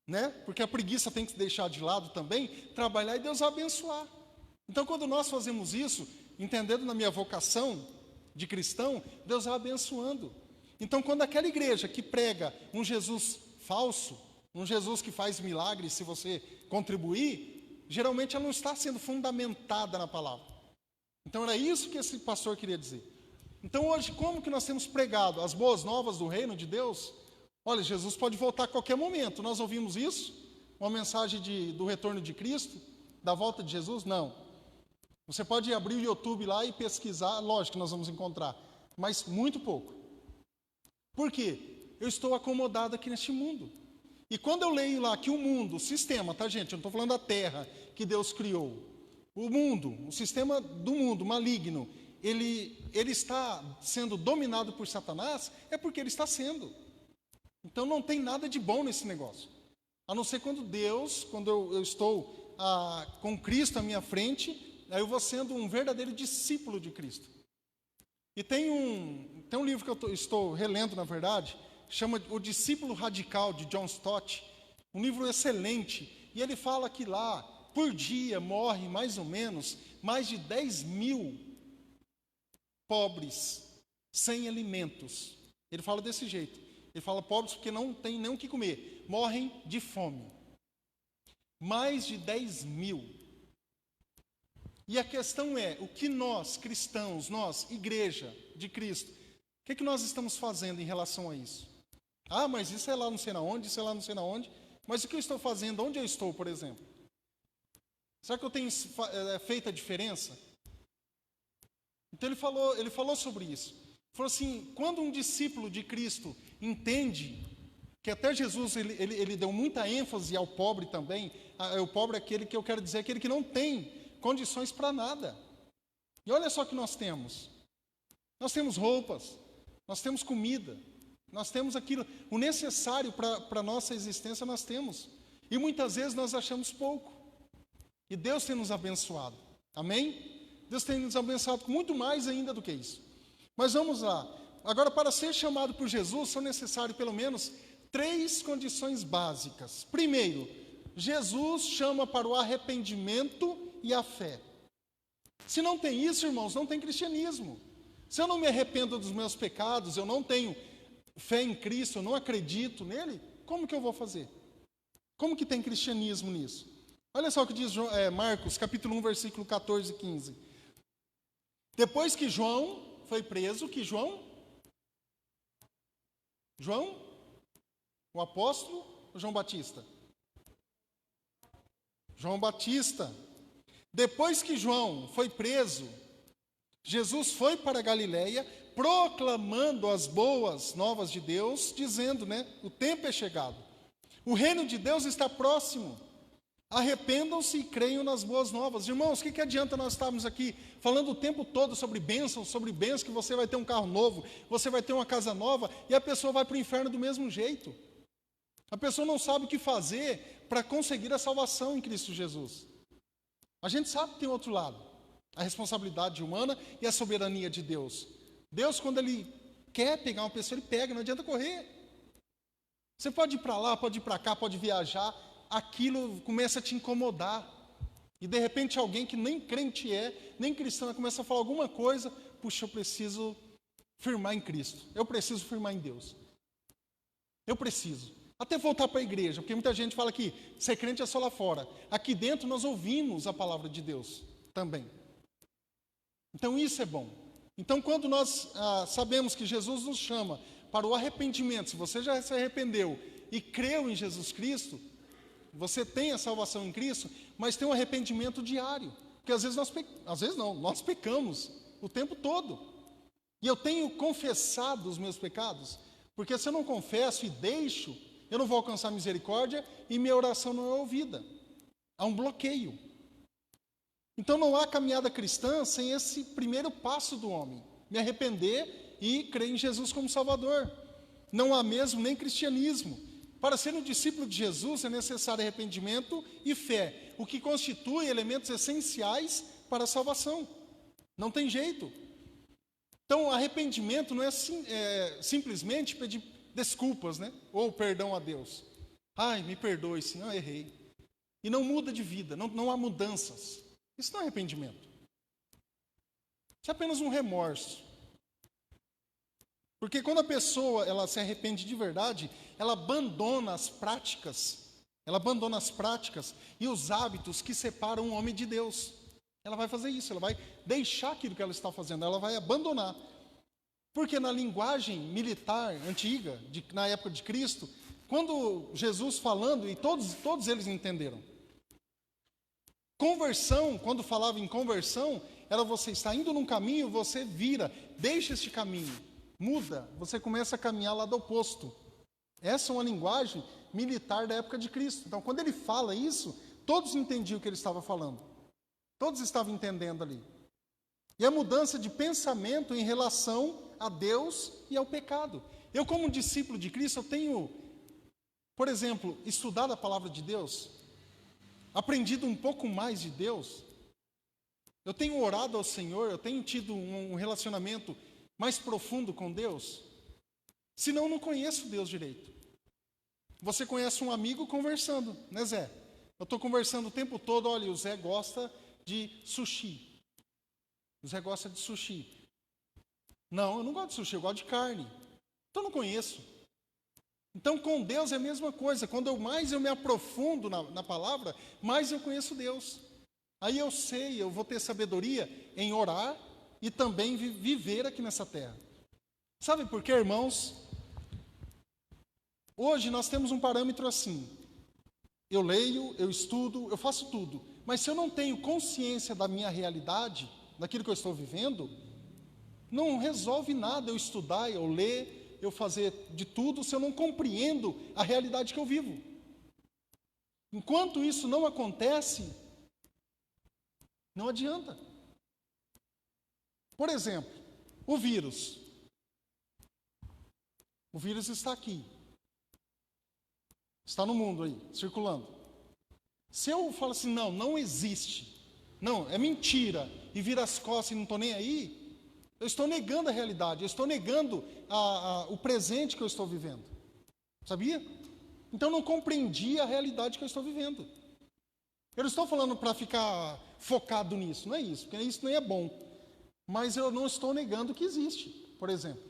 né? Porque a preguiça tem que se deixar de lado também, trabalhar e Deus vai abençoar. Então, quando nós fazemos isso, entendendo na minha vocação de cristão, Deus vai abençoando. Então, quando aquela igreja que prega um Jesus falso, um Jesus que faz milagres se você contribuir, geralmente ela não está sendo fundamentada na palavra. Então, era isso que esse pastor queria dizer. Então, hoje, como que nós temos pregado as boas novas do reino de Deus? Olha, Jesus pode voltar a qualquer momento. Nós ouvimos isso? Uma mensagem do retorno de Cristo? Da volta de Jesus? Não. Você pode abrir o YouTube lá e pesquisar, lógico que nós vamos encontrar, mas muito pouco. Por quê? Eu estou acomodado aqui neste mundo. E quando eu leio lá que o mundo, o sistema, tá gente? Eu não estou falando da terra que Deus criou. O mundo, o sistema do mundo maligno, ele está sendo dominado por Satanás, é porque ele está sendo. Então não tem nada de bom nesse negócio. A não ser quando eu estou com Cristo à minha frente, aí eu vou sendo um verdadeiro discípulo de Cristo. E tem um livro que eu estou relendo, na verdade, chama O Discípulo Radical, de John Stott. Um livro excelente. E ele fala que lá, por dia, morre mais ou menos mais de 10.000 pobres sem alimentos. Ele fala desse jeito. Ele fala pobres porque não tem nem o que comer. Morrem de fome. Mais de 10.000. E a questão é, o que nós, cristãos, nós, igreja de Cristo, o que nós estamos fazendo em relação a isso? Ah, mas isso é lá não sei na onde, isso é lá não sei na onde. Mas o que eu estou fazendo? Onde eu estou, por exemplo? Será que eu tenho feito a diferença? Então ele falou sobre isso. Ele falou assim, quando um discípulo de Cristo entende que até Jesus ele deu muita ênfase ao pobre também, o pobre é aquele que eu quero dizer, aquele que não tem condições para nada. E olha só o que nós temos. Nós temos roupas, nós temos comida, nós temos aquilo, o necessário para a nossa existência nós temos. E muitas vezes nós achamos pouco. E Deus tem nos abençoado. Amém? Deus tem nos abençoado com muito mais ainda do que isso. Mas vamos lá. Agora, para ser chamado por Jesus, são necessárias pelo menos 3 condições básicas. Primeiro, Jesus chama para o arrependimento e a fé. Se não tem isso, irmãos, não tem cristianismo. Se eu não me arrependo dos meus pecados, eu não tenho fé em Cristo, eu não acredito nele, como que eu vou fazer? Como que tem cristianismo nisso? Olha só o que diz Marcos, capítulo 1, versículo 14 e 15. Depois que João foi preso, que João, o apóstolo ou João Batista? João Batista. Depois que João foi preso, Jesus foi para a Galileia, proclamando as boas novas de Deus, dizendo, o tempo é chegado. O reino de Deus está próximo. Arrependam-se e creiam nas boas novas. Irmãos, o que adianta nós estarmos aqui falando o tempo todo sobre bênçãos, que você vai ter um carro novo, você vai ter uma casa nova, e a pessoa vai para o inferno do mesmo jeito. A pessoa não sabe o que fazer para conseguir a salvação em Cristo Jesus. A gente sabe que tem outro lado, a responsabilidade humana e a soberania de Deus. Deus, quando Ele quer pegar uma pessoa, Ele pega, não adianta correr. Você pode ir para lá, pode ir para cá, pode viajar, aquilo começa a te incomodar. E de repente alguém que nem crente nem cristã, começa a falar alguma coisa, puxa, eu preciso firmar em Cristo, eu preciso firmar em Deus. Eu preciso. Até voltar para a igreja, porque muita gente fala que ser crente é só lá fora. Aqui dentro nós ouvimos a palavra de Deus também. Então isso é bom. Então quando nós sabemos que Jesus nos chama para o arrependimento, se você já se arrependeu e creu em Jesus Cristo, você tem a salvação em Cristo, mas tem um arrependimento diário. Porque às vezes nós pecamos o tempo todo. E eu tenho confessado os meus pecados, porque se eu não confesso e deixo, eu não vou alcançar misericórdia e minha oração não é ouvida. Há um bloqueio. Então não há caminhada cristã sem esse primeiro passo do homem, me arrepender e crer em Jesus como Salvador. Não há mesmo nem cristianismo. Para ser um discípulo de Jesus é necessário arrependimento e fé, o que constitui elementos essenciais para a salvação. Não tem jeito. Então, arrependimento não é simplesmente pedir desculpas, ou perdão a Deus. Ai, me perdoe, Senhor, eu errei. E não muda de vida, não há mudanças. Isso não é arrependimento. Isso é apenas um remorso. Porque quando a pessoa ela se arrepende de verdade, ela abandona as práticas e os hábitos que separam o homem de Deus. Ela vai fazer isso, ela vai deixar aquilo que ela está fazendo, ela vai abandonar. Porque na linguagem militar antiga, na época de Cristo, quando Jesus falando, e todos eles entenderam. Conversão, quando falava em conversão, era você está indo num caminho, você vira, deixa este caminho, muda, você começa a caminhar lá do oposto. Essa é uma linguagem militar da época de Cristo. Então, quando ele fala isso, todos entendiam o que ele estava falando. Todos estavam entendendo ali. E a mudança de pensamento em relação a Deus e ao pecado. Eu, como discípulo de Cristo, eu tenho, por exemplo, estudado a palavra de Deus, aprendido um pouco mais de Deus. Eu tenho orado ao Senhor, eu tenho tido um relacionamento mais profundo com Deus. Senão eu não conheço Deus direito. Você conhece um amigo conversando, né, Zé? Eu estou conversando o tempo todo, olha, o Zé gosta de sushi. O Zé gosta de sushi. Não, eu não gosto de sushi, eu gosto de carne. Então eu não conheço. Então com Deus é a mesma coisa. Quando mais eu me aprofundo na palavra, mais eu conheço Deus. Aí eu sei, eu vou ter sabedoria em orar e também viver aqui nessa terra. Sabe por quê, irmãos? Hoje nós temos um parâmetro assim. Eu leio, eu estudo, eu faço tudo. Mas se eu não tenho consciência da minha realidade, daquilo que eu estou vivendo, não resolve nada eu estudar, eu ler, eu fazer de tudo, se eu não compreendo a realidade que eu vivo. Enquanto isso não acontece, não adianta. Por exemplo, o vírus. O vírus está aqui. Está no mundo aí, circulando. Se eu falo assim, não, não existe, não, é mentira, e viro as costas e não estou nem aí, eu estou negando a realidade, eu estou negando o presente que eu estou vivendo. Sabia? Então eu não compreendi a realidade que eu estou vivendo. Eu não estou falando para ficar focado nisso, não é isso, porque isso nem é bom. Mas eu não estou negando que existe, por exemplo.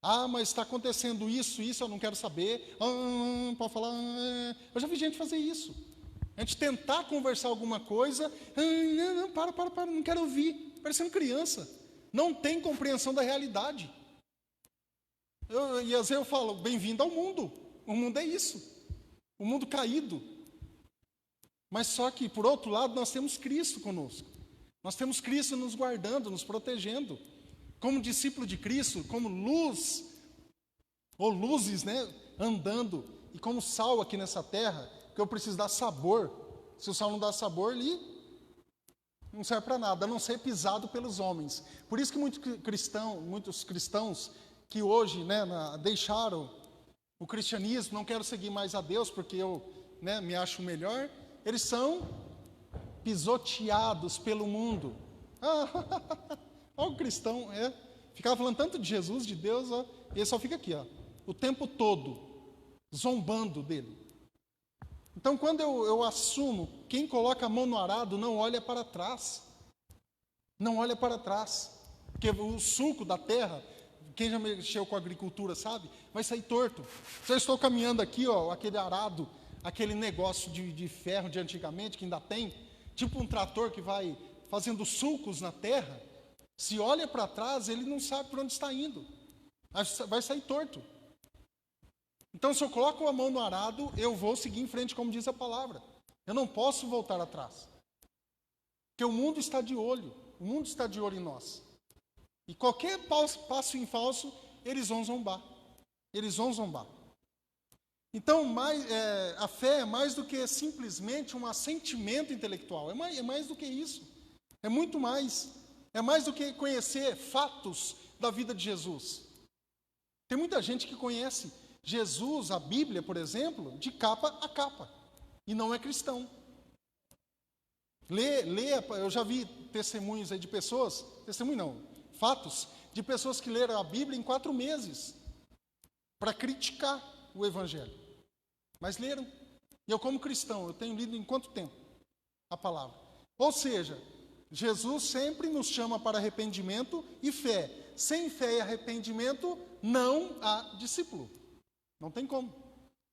Ah, mas está acontecendo isso, eu não quero saber. Pode falar. Eu já vi gente fazer isso. A gente tentar conversar alguma coisa. Não, para, não quero ouvir. Parecendo criança. Não tem compreensão da realidade. E às vezes eu falo, bem-vindo ao mundo. O mundo é isso. O mundo caído. Mas só que, por outro lado, nós temos Cristo conosco. Nós temos Cristo nos guardando, nos protegendo. Como discípulo de Cristo, como luz, ou luzes, né, andando, e como sal aqui nessa terra, que eu preciso dar sabor. Se o sal não dá sabor, ele não serve para nada, a não ser pisado pelos homens. Por isso que muitos cristãos que hoje, né, deixaram o cristianismo, não quero seguir mais a Deus, porque eu, né, me acho melhor, eles são pisoteados pelo mundo. Olha o cristão, ficava falando tanto de Jesus, de Deus, e ele só fica aqui, o tempo todo, zombando dele. Então, quando eu assumo, quem coloca a mão no arado não olha para trás. Não olha para trás. Porque o suco da terra, quem já mexeu com a agricultura sabe, vai sair torto. Se eu estou caminhando aqui, aquele arado, aquele negócio de ferro de antigamente, que ainda tem, tipo um trator que vai fazendo sulcos na terra, se olha para trás, ele não sabe para onde está indo. Vai sair torto. Então, se eu coloco a mão no arado, eu vou seguir em frente, como diz a palavra. Eu não posso voltar atrás. Porque o mundo está de olho. O mundo está de olho em nós. E qualquer passo em falso, eles vão zombar. Eles vão zombar. Então, a fé é mais do que simplesmente um assentimento intelectual. É mais do que isso. É muito mais. É mais do que conhecer fatos da vida de Jesus. Tem muita gente que conhece Jesus, a Bíblia, por exemplo, de capa a capa. E não é cristão. Eu já vi testemunhos aí de pessoas, fatos, de pessoas que leram a Bíblia em 4 meses para criticar o Evangelho. Mas leram. E eu, como cristão, eu tenho lido em quanto tempo a palavra? Ou seja, Jesus sempre nos chama para arrependimento e fé. Sem fé e arrependimento, não há discípulo. Não tem como.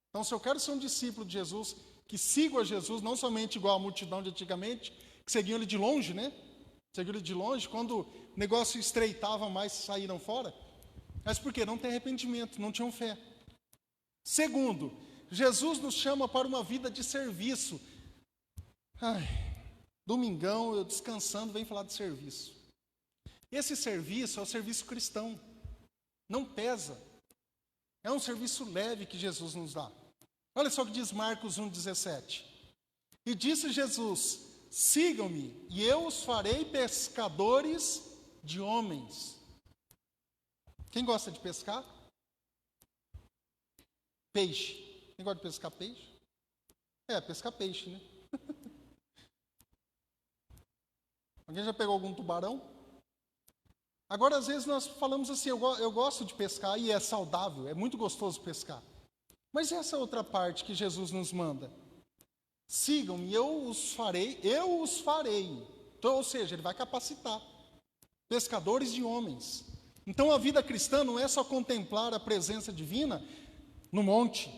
Então, se eu quero ser um discípulo de Jesus, que sigo a Jesus, não somente igual a multidão de antigamente, que seguiam ele de longe, né? Seguiam ele de longe, quando o negócio estreitava mais, saíram fora. Mas por quê? Não tem arrependimento, não tinham fé. Segundo, Jesus nos chama para uma vida de serviço. Domingão, eu descansando, vem falar de serviço. Esse serviço é o serviço cristão. Não pesa. É um serviço leve que Jesus nos dá. Olha só o que diz Marcos 1,17. E disse Jesus: sigam-me, e eu os farei pescadores de homens. Quem gosta de pescar? Peixe. Quem gosta de pescar peixe? Pescar peixe, né? Alguém já pegou algum tubarão? Agora, às vezes, nós falamos assim, eu gosto de pescar e é saudável, é muito gostoso pescar. Mas essa outra parte que Jesus nos manda? Sigam-me, eu os farei. Então, ou seja, ele vai capacitar. Pescadores de homens. Então, a vida cristã não é só contemplar a presença divina no monte.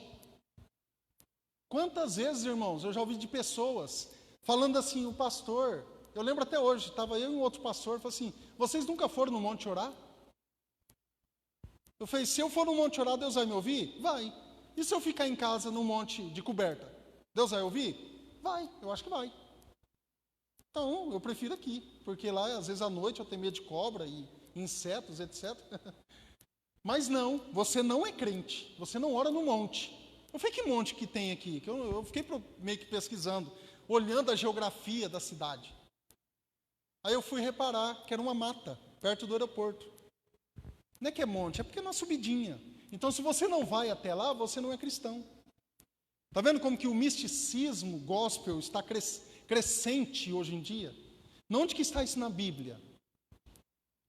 Quantas vezes, irmãos, eu já ouvi de pessoas falando assim, o pastor... Eu lembro até hoje, estava eu e um outro pastor, falou assim, vocês nunca foram no monte orar? Eu falei, se eu for no monte orar, Deus vai me ouvir? Vai. E se eu ficar em casa no monte de coberta? Deus vai ouvir? Vai, eu acho que vai. Então, eu prefiro aqui, porque lá, às vezes, à noite, eu tenho medo de cobra e insetos, etc. Mas não, você não é crente, você não ora no monte. Eu falei, que monte que tem aqui? Eu fiquei meio que pesquisando, olhando a geografia da cidade. Aí eu fui reparar que era uma mata, perto do aeroporto. Não é que é monte, é porque é uma subidinha. Então, se você não vai até lá, você não é cristão. Está vendo como que o misticismo gospel está crescente hoje em dia? Não onde que está isso na Bíblia?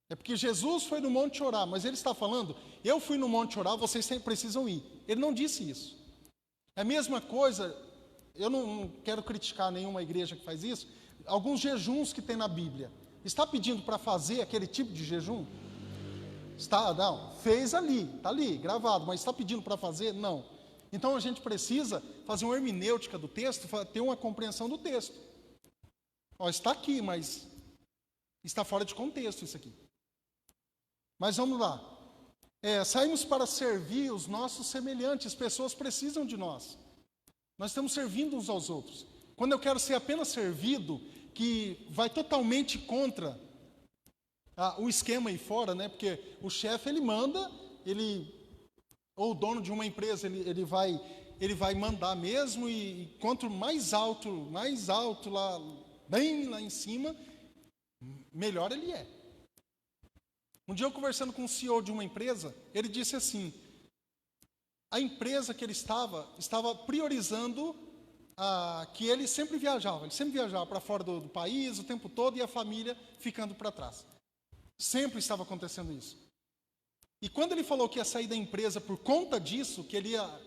É porque Jesus foi no monte orar, mas ele está falando, eu fui no monte orar, vocês precisam ir. Ele não disse isso. É a mesma coisa, eu não quero criticar nenhuma igreja que faz isso, alguns jejuns que tem na Bíblia. Está pedindo para fazer aquele tipo de jejum? Está, não, fez ali, está ali, gravado, mas está pedindo para fazer? Não. Então a gente precisa fazer uma hermenêutica do texto, ter uma compreensão do texto. Ó, está aqui, mas está fora de contexto isso aqui. Mas vamos lá. Saímos para servir os nossos semelhantes, pessoas precisam de nós. Nós estamos servindo uns aos outros. Quando eu quero ser apenas servido, que vai totalmente contra o esquema aí fora, né? Porque o chefe, ele manda, ou o dono de uma empresa, ele vai mandar mesmo, e quanto mais alto lá, bem lá em cima, melhor ele é. Um dia eu conversando com um CEO de uma empresa, ele disse assim, a empresa que ele estava priorizando que ele sempre viajava para fora do país o tempo todo e a família ficando para trás. Sempre estava acontecendo isso. E quando ele falou que ia sair da empresa por conta disso, que ele ia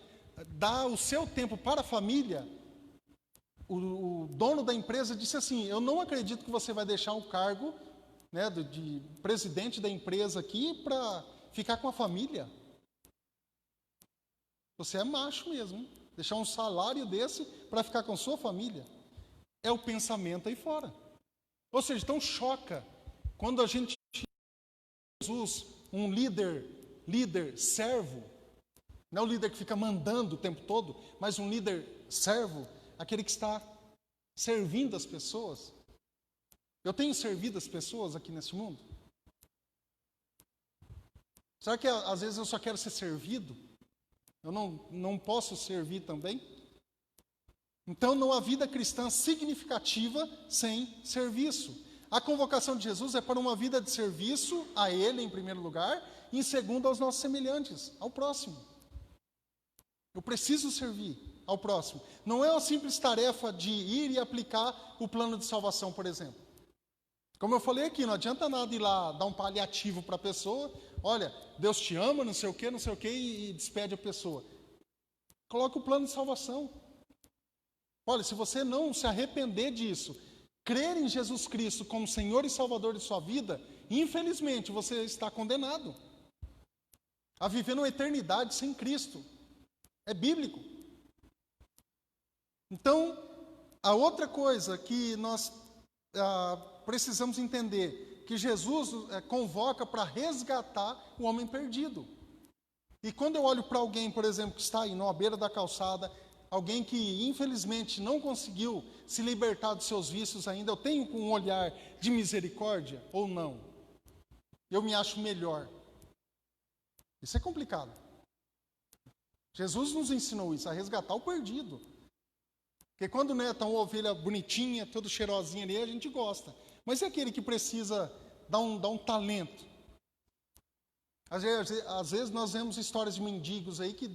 dar o seu tempo para a família, o dono da empresa disse assim, eu não acredito que você vai deixar o cargo, né, de presidente da empresa aqui para ficar com a família. Você é macho mesmo, hein? Deixar um salário desse para ficar com sua família. É o pensamento aí fora. Ou seja, então choca quando a gente Jesus, um líder servo, não é o líder que fica mandando o tempo todo, mas um líder servo, aquele que está servindo as pessoas. Eu tenho servido as pessoas aqui nesse mundo? Será que às vezes eu só quero ser servido? Eu não posso servir também? Então não há vida cristã significativa sem serviço. A convocação de Jesus é para uma vida de serviço a Ele, em primeiro lugar, e em segundo aos nossos semelhantes, ao próximo. Eu preciso servir ao próximo. Não é uma simples tarefa de ir e aplicar o plano de salvação, por exemplo. Como eu falei aqui, não adianta nada ir lá dar um paliativo para a pessoa, olha, Deus te ama, não sei o quê, e despede a pessoa. Coloca o plano de salvação. Olha, se você não se arrepender disso, crer em Jesus Cristo como Senhor e Salvador de sua vida, infelizmente você está condenado a viver numa eternidade sem Cristo. É bíblico. Então, a outra coisa que nós precisamos entender, que Jesus convoca para resgatar o homem perdido. E quando eu olho para alguém, por exemplo, que está aí na beira da calçada, alguém que infelizmente não conseguiu se libertar dos seus vícios ainda, eu tenho um olhar de misericórdia ou não? Eu me acho melhor. Isso é complicado. Jesus nos ensinou isso, a resgatar o perdido. Porque quando está uma ovelha bonitinha, toda cheirosinha ali, a gente gosta. Mas é aquele que precisa dar um talento. Às vezes nós vemos histórias de mendigos aí que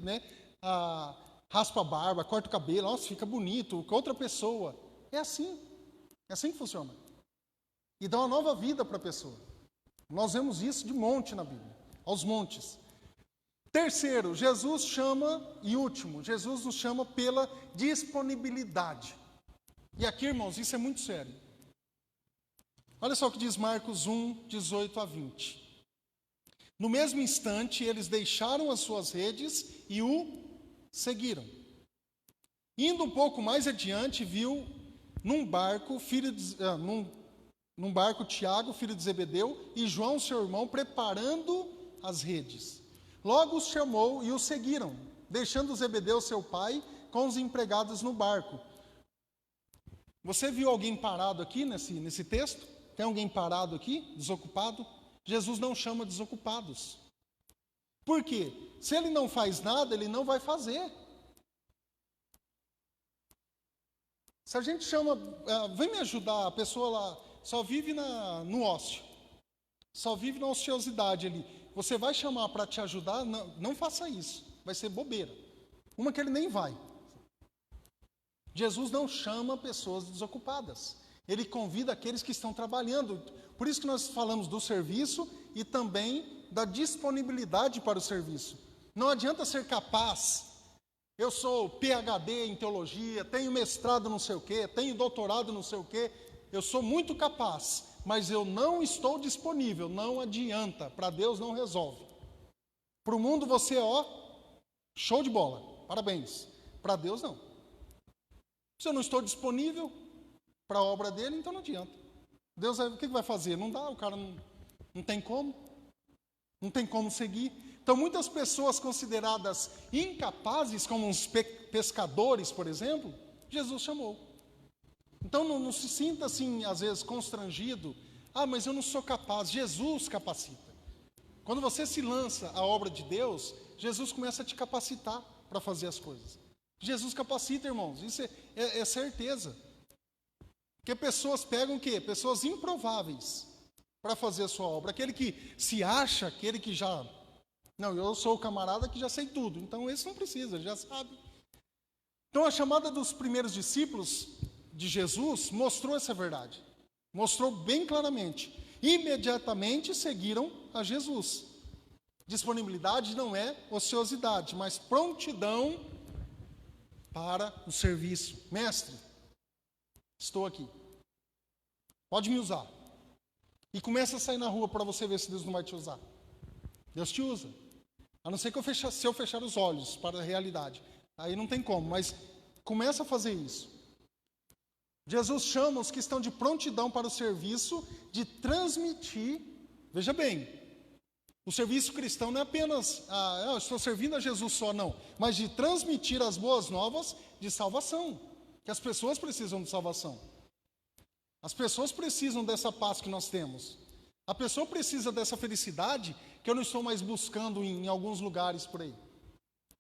raspa a barba, corta o cabelo, nossa, fica bonito, com outra pessoa. É assim que funciona. E dá uma nova vida para a pessoa. Nós vemos isso de monte na Bíblia, aos montes. Terceiro, Jesus chama, e último, Jesus nos chama pela disponibilidade. E aqui, irmãos, isso é muito sério. Olha só o que diz Marcos 1, 18 a 20. No mesmo instante, eles deixaram as suas redes e o seguiram. Indo um pouco mais adiante, viu num barco Tiago, filho de Zebedeu, e João, seu irmão, preparando as redes. Logo os chamou e os seguiram, deixando Zebedeu, seu pai, com os empregados no barco. Você viu alguém parado aqui nesse texto? Tem alguém parado aqui, desocupado? Jesus não chama desocupados. Por quê? Se ele não faz nada, ele não vai fazer. Se a gente chama, vem me ajudar, a pessoa lá só vive no ócio, só vive na ociosidade ali. Você vai chamar para te ajudar? Não faça isso, vai ser bobeira. Uma que ele nem vai. Jesus não chama pessoas desocupadas. Ele convida aqueles que estão trabalhando. Por isso que nós falamos do serviço e também da disponibilidade para o serviço. Não adianta ser capaz. Eu sou PhD em teologia, tenho mestrado não sei o quê, tenho doutorado não sei o quê. Eu sou muito capaz, mas eu não estou disponível. Não adianta. Para Deus não resolve. Para o mundo você, show de bola. Parabéns. Para Deus não. Se eu não estou disponível para a obra dele, então não adianta. Deus, o que vai fazer? Não dá, o cara não tem como. Não tem como seguir. Então, muitas pessoas consideradas incapazes, como uns pescadores, por exemplo, Jesus chamou. Então, não se sinta assim, às vezes, constrangido. Mas eu não sou capaz. Jesus capacita. Quando você se lança à obra de Deus, Jesus começa a te capacitar para fazer as coisas. Jesus capacita, irmãos, isso é certeza. Porque pessoas pegam o quê? Pessoas improváveis para fazer a sua obra. Aquele que se acha, aquele que já... Não, eu sou o camarada que já sei tudo. Então esse não precisa, já sabe. Então a chamada dos primeiros discípulos de Jesus mostrou essa verdade. Mostrou bem claramente. Imediatamente seguiram a Jesus. Disponibilidade não é ociosidade, mas prontidão para o serviço. Mestre, estou aqui. Pode me usar. E começa a sair na rua para você ver se Deus não vai te usar. Deus te usa. A não ser que se eu fechar os olhos para a realidade. Aí não tem como, mas começa a fazer isso. Jesus chama os que estão de prontidão para o serviço de transmitir. Veja bem, o serviço cristão não é apenas, eu estou servindo a Jesus só, não. Mas de transmitir as boas novas de salvação. Que as pessoas precisam de salvação. As pessoas precisam dessa paz que nós temos. A pessoa precisa dessa felicidade que eu não estou mais buscando em alguns lugares por aí.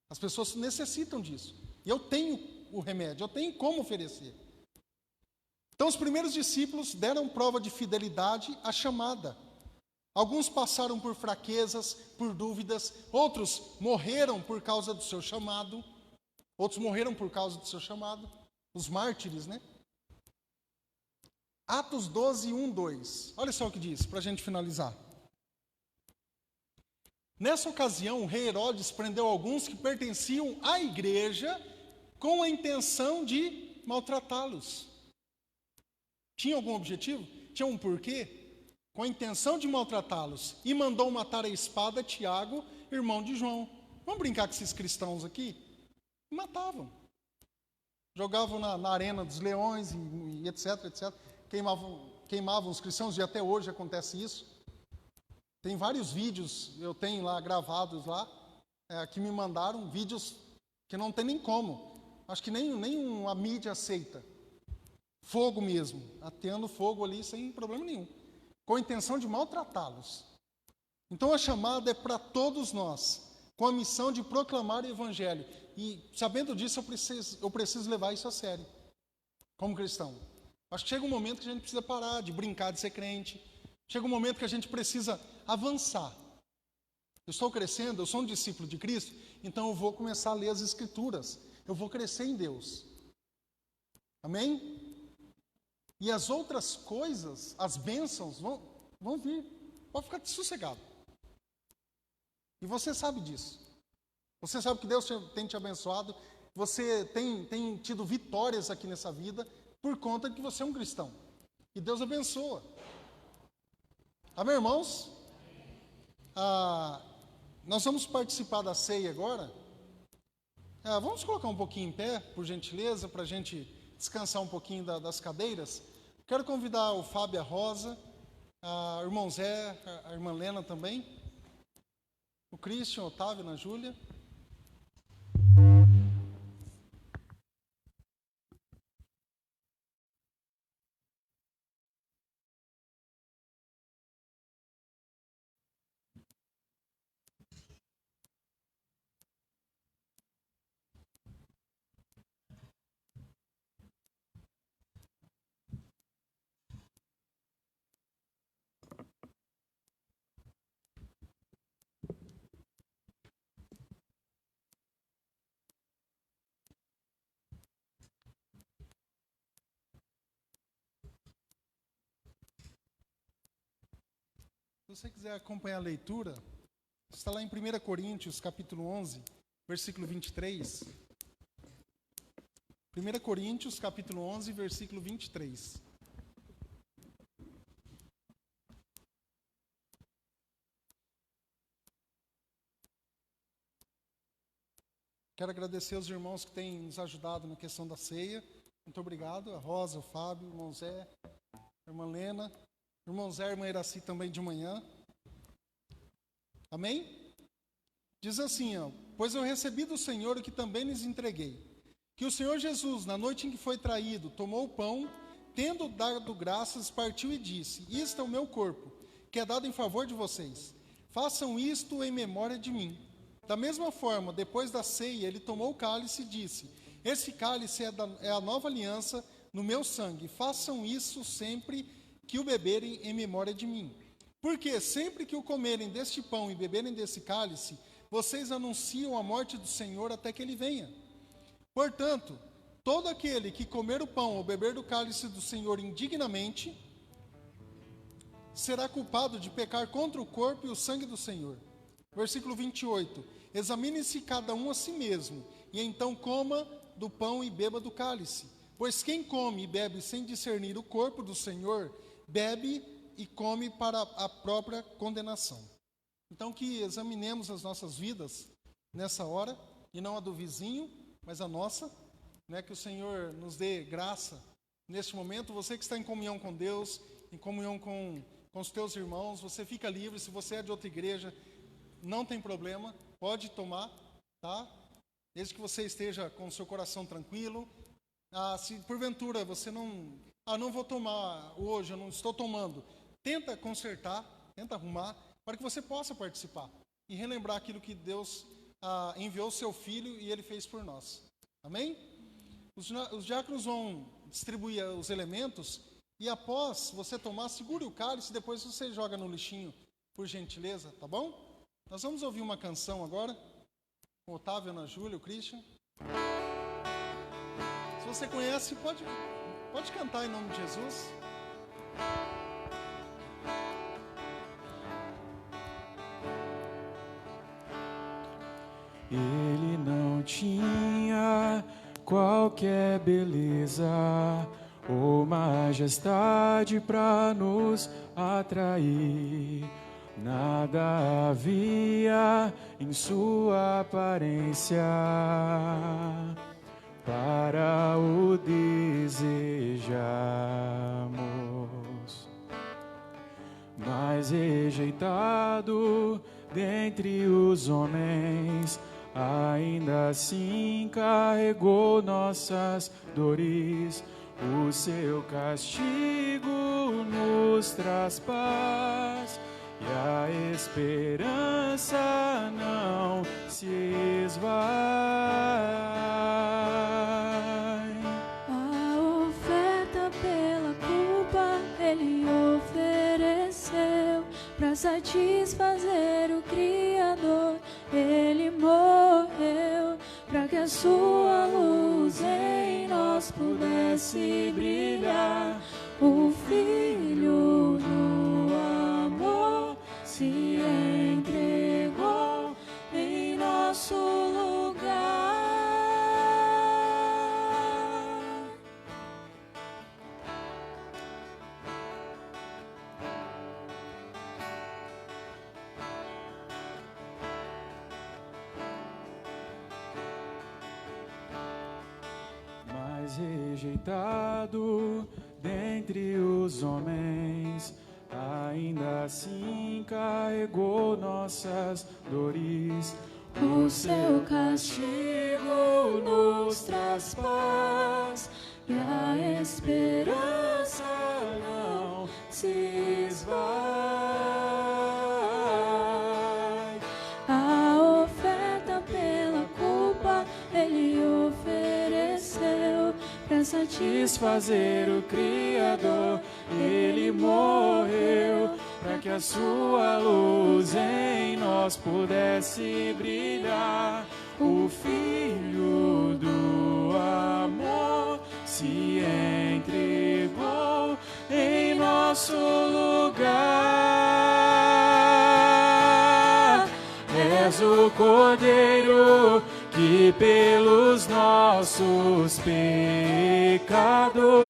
As pessoas necessitam disso. E eu tenho o remédio, eu tenho como oferecer. Então os primeiros discípulos deram prova de fidelidade à chamada. Alguns passaram por fraquezas, por dúvidas, outros morreram por causa do seu chamado. Os mártires, né? Atos 12, 1, 2. Olha só o que diz, para a gente finalizar. Nessa ocasião, o rei Herodes prendeu alguns que pertenciam à igreja com a intenção de maltratá-los. Tinha algum objetivo? Tinha um porquê? Com a intenção de maltratá-los. E mandou matar a espada Tiago, irmão de João. Vamos brincar com esses cristãos aqui? E matavam. Jogavam na arena dos leões e etc, etc. Queimavam os cristãos, e até hoje acontece isso. Tem vários vídeos, eu tenho lá gravados lá, que me mandaram, vídeos que não tem nem como. Acho que nem a mídia aceita. Fogo mesmo, ateando fogo ali sem problema nenhum. Com a intenção de maltratá-los. Então a chamada é para todos nós, com a missão de proclamar o Evangelho. E sabendo disso, eu preciso levar isso a sério, como cristão. Acho que chega um momento que a gente precisa parar de brincar de ser crente. Chega um momento que a gente precisa avançar. Eu estou crescendo, eu sou um discípulo de Cristo, então eu vou começar a ler as Escrituras. Eu vou crescer em Deus. Amém? E as outras coisas, as bênçãos, vão vir. Pode ficar sossegado. E você sabe disso. Você sabe que Deus tem te abençoado. Você tem tido vitórias aqui nessa vida por conta de que você é um cristão. E Deus abençoa. Amém, irmãos? Nós vamos participar da ceia agora. Vamos colocar um pouquinho em pé, por gentileza, para a gente descansar um pouquinho das cadeiras. Quero convidar o Fábio e a Rosa, o irmão Zé, a irmã Lena também, o Christian, o Otávio, a Ana Júlia. Se você quiser acompanhar a leitura, está lá em 1 Coríntios, capítulo 11, versículo 23. 1 Coríntios, capítulo 11, versículo 23. Quero agradecer aos irmãos que têm nos ajudado na questão da ceia. Muito obrigado. A Rosa, o Fábio, o irmão Zé, a irmã Lena, o irmão Zé e a irmã Iraci também de manhã. Amém? Diz assim, ó, pois eu recebi do Senhor o que também lhes entreguei. Que o Senhor Jesus, na noite em que foi traído, tomou o pão, tendo dado graças, partiu e disse, isto é o meu corpo, que é dado em favor de vocês. Façam isto em memória de mim. Da mesma forma, depois da ceia, ele tomou o cálice e disse, esse cálice é a nova aliança no meu sangue. Façam isso sempre que o beberem em memória de mim. Porque sempre que o comerem deste pão e beberem desse cálice, vocês anunciam a morte do Senhor até que ele venha. Portanto, todo aquele que comer o pão ou beber do cálice do Senhor indignamente, será culpado de pecar contra o corpo e o sangue do Senhor. Versículo 28. Examine-se cada um a si mesmo, e então coma do pão e beba do cálice. Pois quem come e bebe sem discernir o corpo do Senhor, bebe e come para a própria condenação. Então que examinemos as nossas vidas nessa hora, e não a do vizinho, mas a nossa, né? Que o Senhor nos dê graça neste momento. Você que está em comunhão com Deus, em comunhão com os teus irmãos, você fica livre. Se você é de outra igreja, não tem problema, pode tomar, tá? Desde que você esteja com o seu coração tranquilo. Se porventura você não vou tomar hoje, eu não estou tomando, tenta consertar, tenta arrumar, para que você possa participar e relembrar aquilo que Deus enviou o seu Filho e Ele fez por nós. Amém? Os diáconos vão distribuir os elementos e após você tomar, segure o cálice e depois você joga no lixinho, por gentileza, tá bom? Nós vamos ouvir uma canção agora, com o Otávio, Ana Júlia, o Christian. Se você conhece, pode cantar em nome de Jesus. Ele não tinha qualquer beleza ou majestade para nos atrair. Nada havia em sua aparência para o desejarmos, mas rejeitado dentre os homens, ainda assim carregou nossas dores. O seu castigo nos traz paz e a esperança não se esvai. A oferta pela culpa Ele ofereceu para satisfazer o Criador. Ele morreu para que a sua luz em nós pudesse brilhar. O Filho do amor se entregou em nosso lugar. Mas rejeitado dentre os homens, ainda assim carregou nossas dores. O seu castigo nos traz paz e a esperança não se esvai. A oferta pela culpa Ele ofereceu para satisfazer o Criador. Ele morreu para que a sua luz em nós pudesse brilhar. O Filho do amor se entregou em nosso lugar. és o Cordeiro que pelos nossos pecados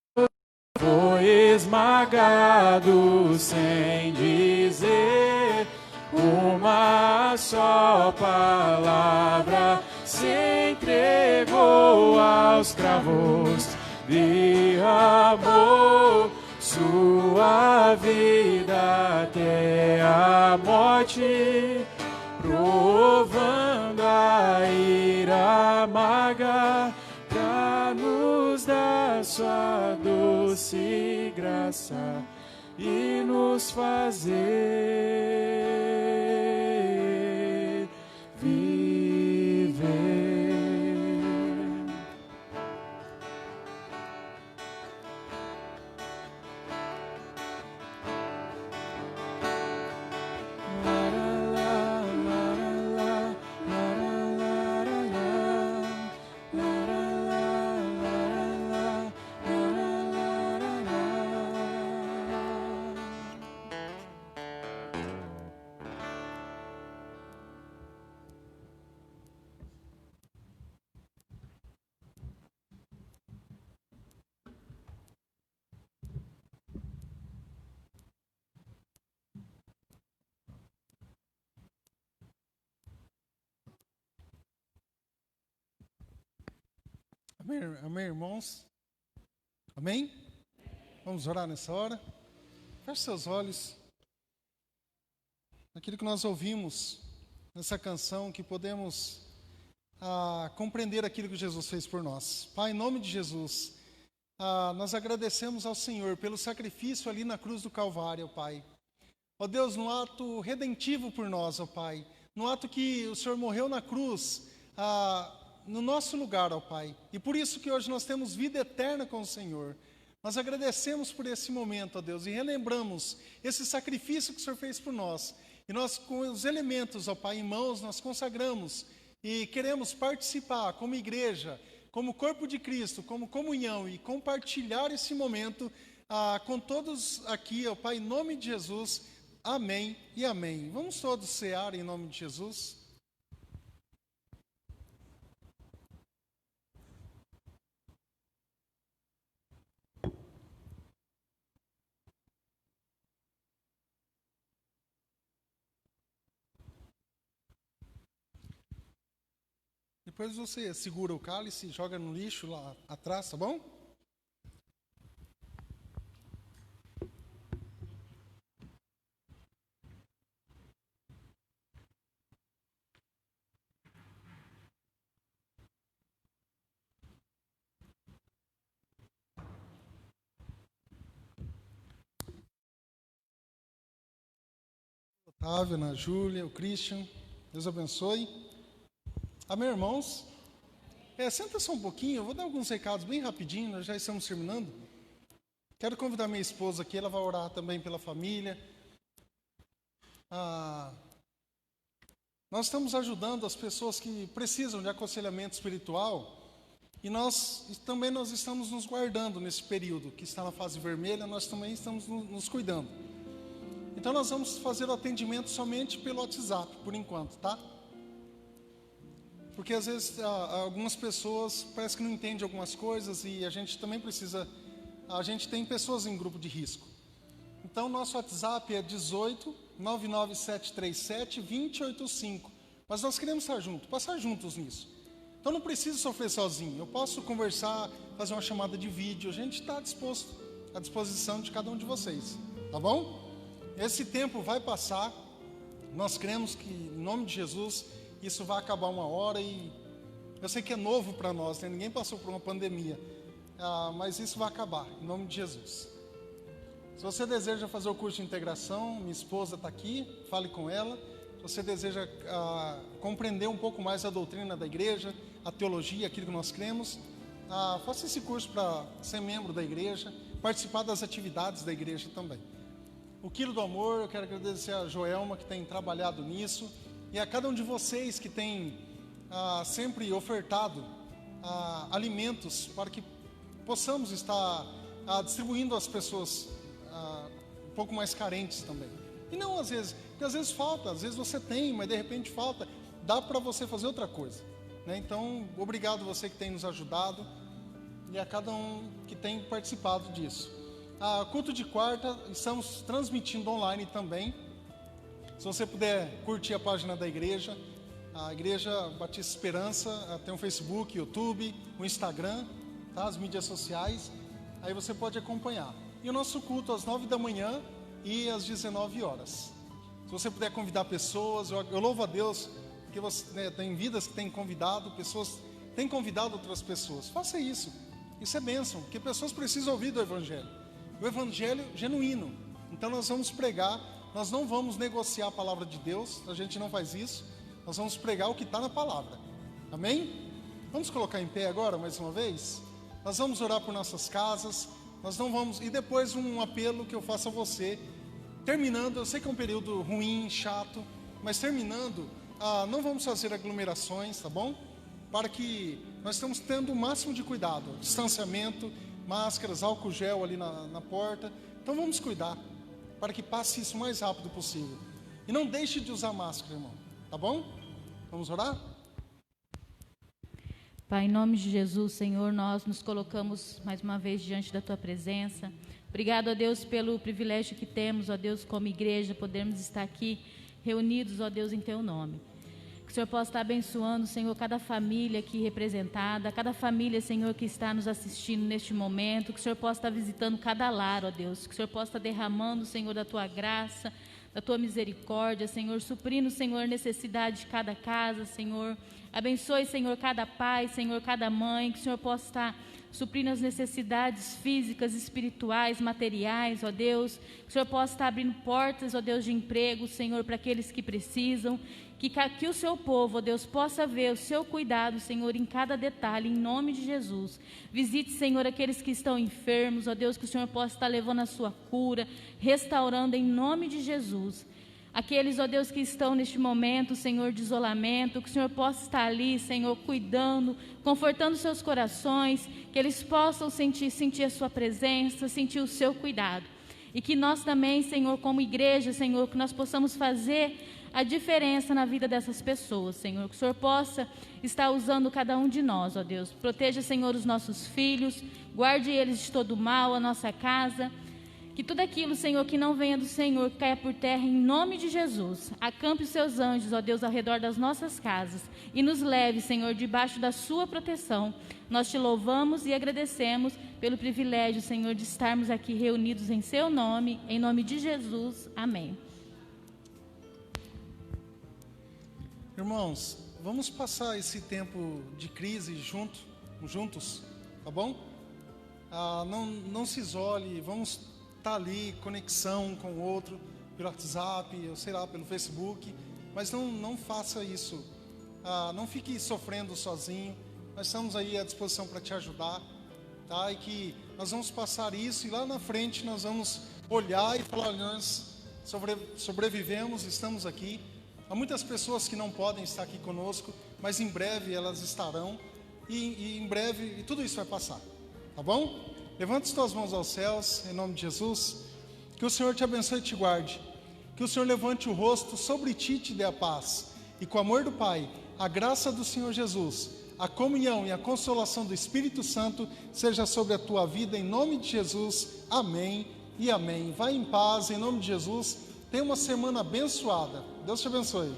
foi esmagado sem dizer uma só palavra, se entregou aos cravos, derramou sua vida até a morte, provando a ira amarga, pra nos dar sua doce graça e nos fazer viver. Amém, irmãos? Amém? Vamos orar nessa hora? Feche seus olhos. Aquilo que nós ouvimos nessa canção, que podemos compreender aquilo que Jesus fez por nós. Pai, em nome de Jesus, nós agradecemos ao Senhor pelo sacrifício ali na cruz do Calvário, Pai. Ó Deus, no ato redentivo por nós, ó Pai, no ato que o Senhor morreu na cruz, no nosso lugar, ó Pai. E por isso que hoje nós temos vida eterna com o Senhor. Nós agradecemos por esse momento, ó Deus, e relembramos esse sacrifício que o Senhor fez por nós. E nós, com os elementos, ó Pai, em mãos, nós consagramos e queremos participar como igreja, como corpo de Cristo, como comunhão e compartilhar esse momento com todos aqui, ó Pai, em nome de Jesus. Amém e amém. Vamos todos cear em nome de Jesus. Depois você segura o cálice e joga no lixo lá atrás, tá bom? Otávio, Ana Júlia, o Christian, Deus abençoe. Amém, irmãos? Senta só um pouquinho, eu vou dar alguns recados bem rapidinho, nós já estamos terminando. Quero convidar minha esposa aqui, ela vai orar também pela família. Nós estamos ajudando as pessoas que precisam de aconselhamento espiritual e nós estamos nos guardando nesse período que está na fase vermelha, nós também estamos nos cuidando. Então nós vamos fazer o atendimento somente pelo WhatsApp, por enquanto, tá? Porque às vezes algumas pessoas parece que não entendem algumas coisas e a gente também precisa, a gente tem pessoas em grupo de risco. Então nosso WhatsApp é 18 99737 2085. Mas nós queremos estar juntos, passar juntos nisso. Então não preciso sofrer sozinho, eu posso conversar, fazer uma chamada de vídeo, a gente está à disposição de cada um de vocês, tá bom? Esse tempo vai passar, nós cremos que em nome de Jesus isso vai acabar uma hora e eu sei que é novo para nós, né? Ninguém passou por uma pandemia, mas isso vai acabar, em nome de Jesus. Se você deseja fazer o curso de integração, minha esposa está aqui, fale com ela. Se você deseja compreender um pouco mais a doutrina da igreja, a teologia, aquilo que nós cremos, faça esse curso para ser membro da igreja, participar das atividades da igreja também. O Quilo do Amor, eu quero agradecer a Joelma que tem trabalhado nisso, e a cada um de vocês que tem sempre ofertado alimentos para que possamos estar distribuindo às pessoas um pouco mais carentes também. E não às vezes, porque às vezes falta, às vezes você tem, mas de repente falta. dá para você fazer outra coisa, né? Então, obrigado você que tem nos ajudado e a cada um que tem participado disso. Culto de quarta, estamos transmitindo online também. Se você puder curtir a página da igreja, a Igreja Batista Esperança, tem um Facebook, YouTube, o Instagram, tá? As mídias sociais, aí você pode acompanhar. E o nosso culto às 9 da manhã e às 19 horas. Se você puder convidar pessoas, eu louvo a Deus, porque você, né, tem vidas que têm convidado, pessoas têm convidado outras pessoas. Faça isso, isso é bênção, porque pessoas precisam ouvir do Evangelho. O Evangelho genuíno. Então nós vamos pregar, nós não vamos negociar a palavra de Deus, a gente não faz isso. Nós vamos pregar o que está na palavra. Amém? Vamos colocar em pé agora, mais uma vez? Nós vamos orar por nossas casas. Nós não vamos... E depois um apelo que eu faço a você. Terminando, eu sei que é um período ruim, chato. Mas terminando, não vamos fazer aglomerações, tá bom? Para que nós estamos tendo o máximo de cuidado. Distanciamento, máscaras, álcool gel ali na porta. Então vamos cuidar. Para que passe isso o mais rápido possível. E não deixe de usar máscara, irmão. Tá bom? Vamos orar? Pai, em nome de Jesus, Senhor, nós nos colocamos mais uma vez diante da Tua presença. Obrigado, ó Deus, pelo privilégio que temos, ó Deus, como igreja, podermos estar aqui reunidos, ó Deus, em Teu nome. Que o Senhor possa estar abençoando, Senhor, cada família aqui representada, cada família, Senhor, que está nos assistindo neste momento. Que o Senhor possa estar visitando cada lar, ó Deus. Que o Senhor possa estar derramando, Senhor, da Tua graça, da Tua misericórdia, Senhor, suprindo, Senhor, necessidade de cada casa, Senhor. Abençoe, Senhor, cada pai, Senhor, cada mãe, que o Senhor possa estar suprindo as necessidades físicas, espirituais, materiais, ó Deus. Que o Senhor possa estar abrindo portas, ó Deus, de emprego, Senhor, para aqueles que precisam. Que o seu povo, ó Deus, possa ver o seu cuidado, Senhor, em cada detalhe, em nome de Jesus. Visite, Senhor, aqueles que estão enfermos, ó Deus, que o Senhor possa estar levando a sua cura, restaurando em nome de Jesus. Aqueles, ó Deus, que estão neste momento, Senhor, de isolamento, que o Senhor possa estar ali, Senhor, cuidando, confortando seus corações, que eles possam sentir a sua presença, sentir o seu cuidado. E que nós também, Senhor, como igreja, Senhor, que nós possamos fazer a diferença na vida dessas pessoas, Senhor. Que o Senhor possa estar usando cada um de nós, ó Deus. Proteja, Senhor, os nossos filhos, guarde eles de todo mal, a nossa casa. Que tudo aquilo, Senhor, que não venha do Senhor, que caia por terra em nome de Jesus. Acampe os seus anjos, ó Deus, ao redor das nossas casas e nos leve, Senhor, debaixo da sua proteção. Nós te louvamos e agradecemos pelo privilégio, Senhor, de estarmos aqui reunidos em seu nome, em nome de Jesus. Amém. Irmãos, vamos passar esse tempo de crise juntos, tá bom? Não se isole, vamos estar ali, conexão com o outro, pelo WhatsApp, eu sei lá, pelo Facebook, mas não faça isso, não fique sofrendo sozinho, nós estamos aí à disposição para te ajudar, tá? E que nós vamos passar isso e lá na frente nós vamos olhar e falar, nós sobrevivemos, estamos aqui. Há muitas pessoas que não podem estar aqui conosco, mas em breve elas estarão, e em breve e tudo isso vai passar, tá bom? Levante as tuas mãos aos céus, em nome de Jesus. Que o Senhor te abençoe e te guarde. Que o Senhor levante o rosto sobre ti e te dê a paz. E com o amor do Pai, a graça do Senhor Jesus, a comunhão e a consolação do Espírito Santo seja sobre a tua vida, em nome de Jesus. Amém e amém. Vai em paz, em nome de Jesus. Tenha uma semana abençoada. Deus te abençoe.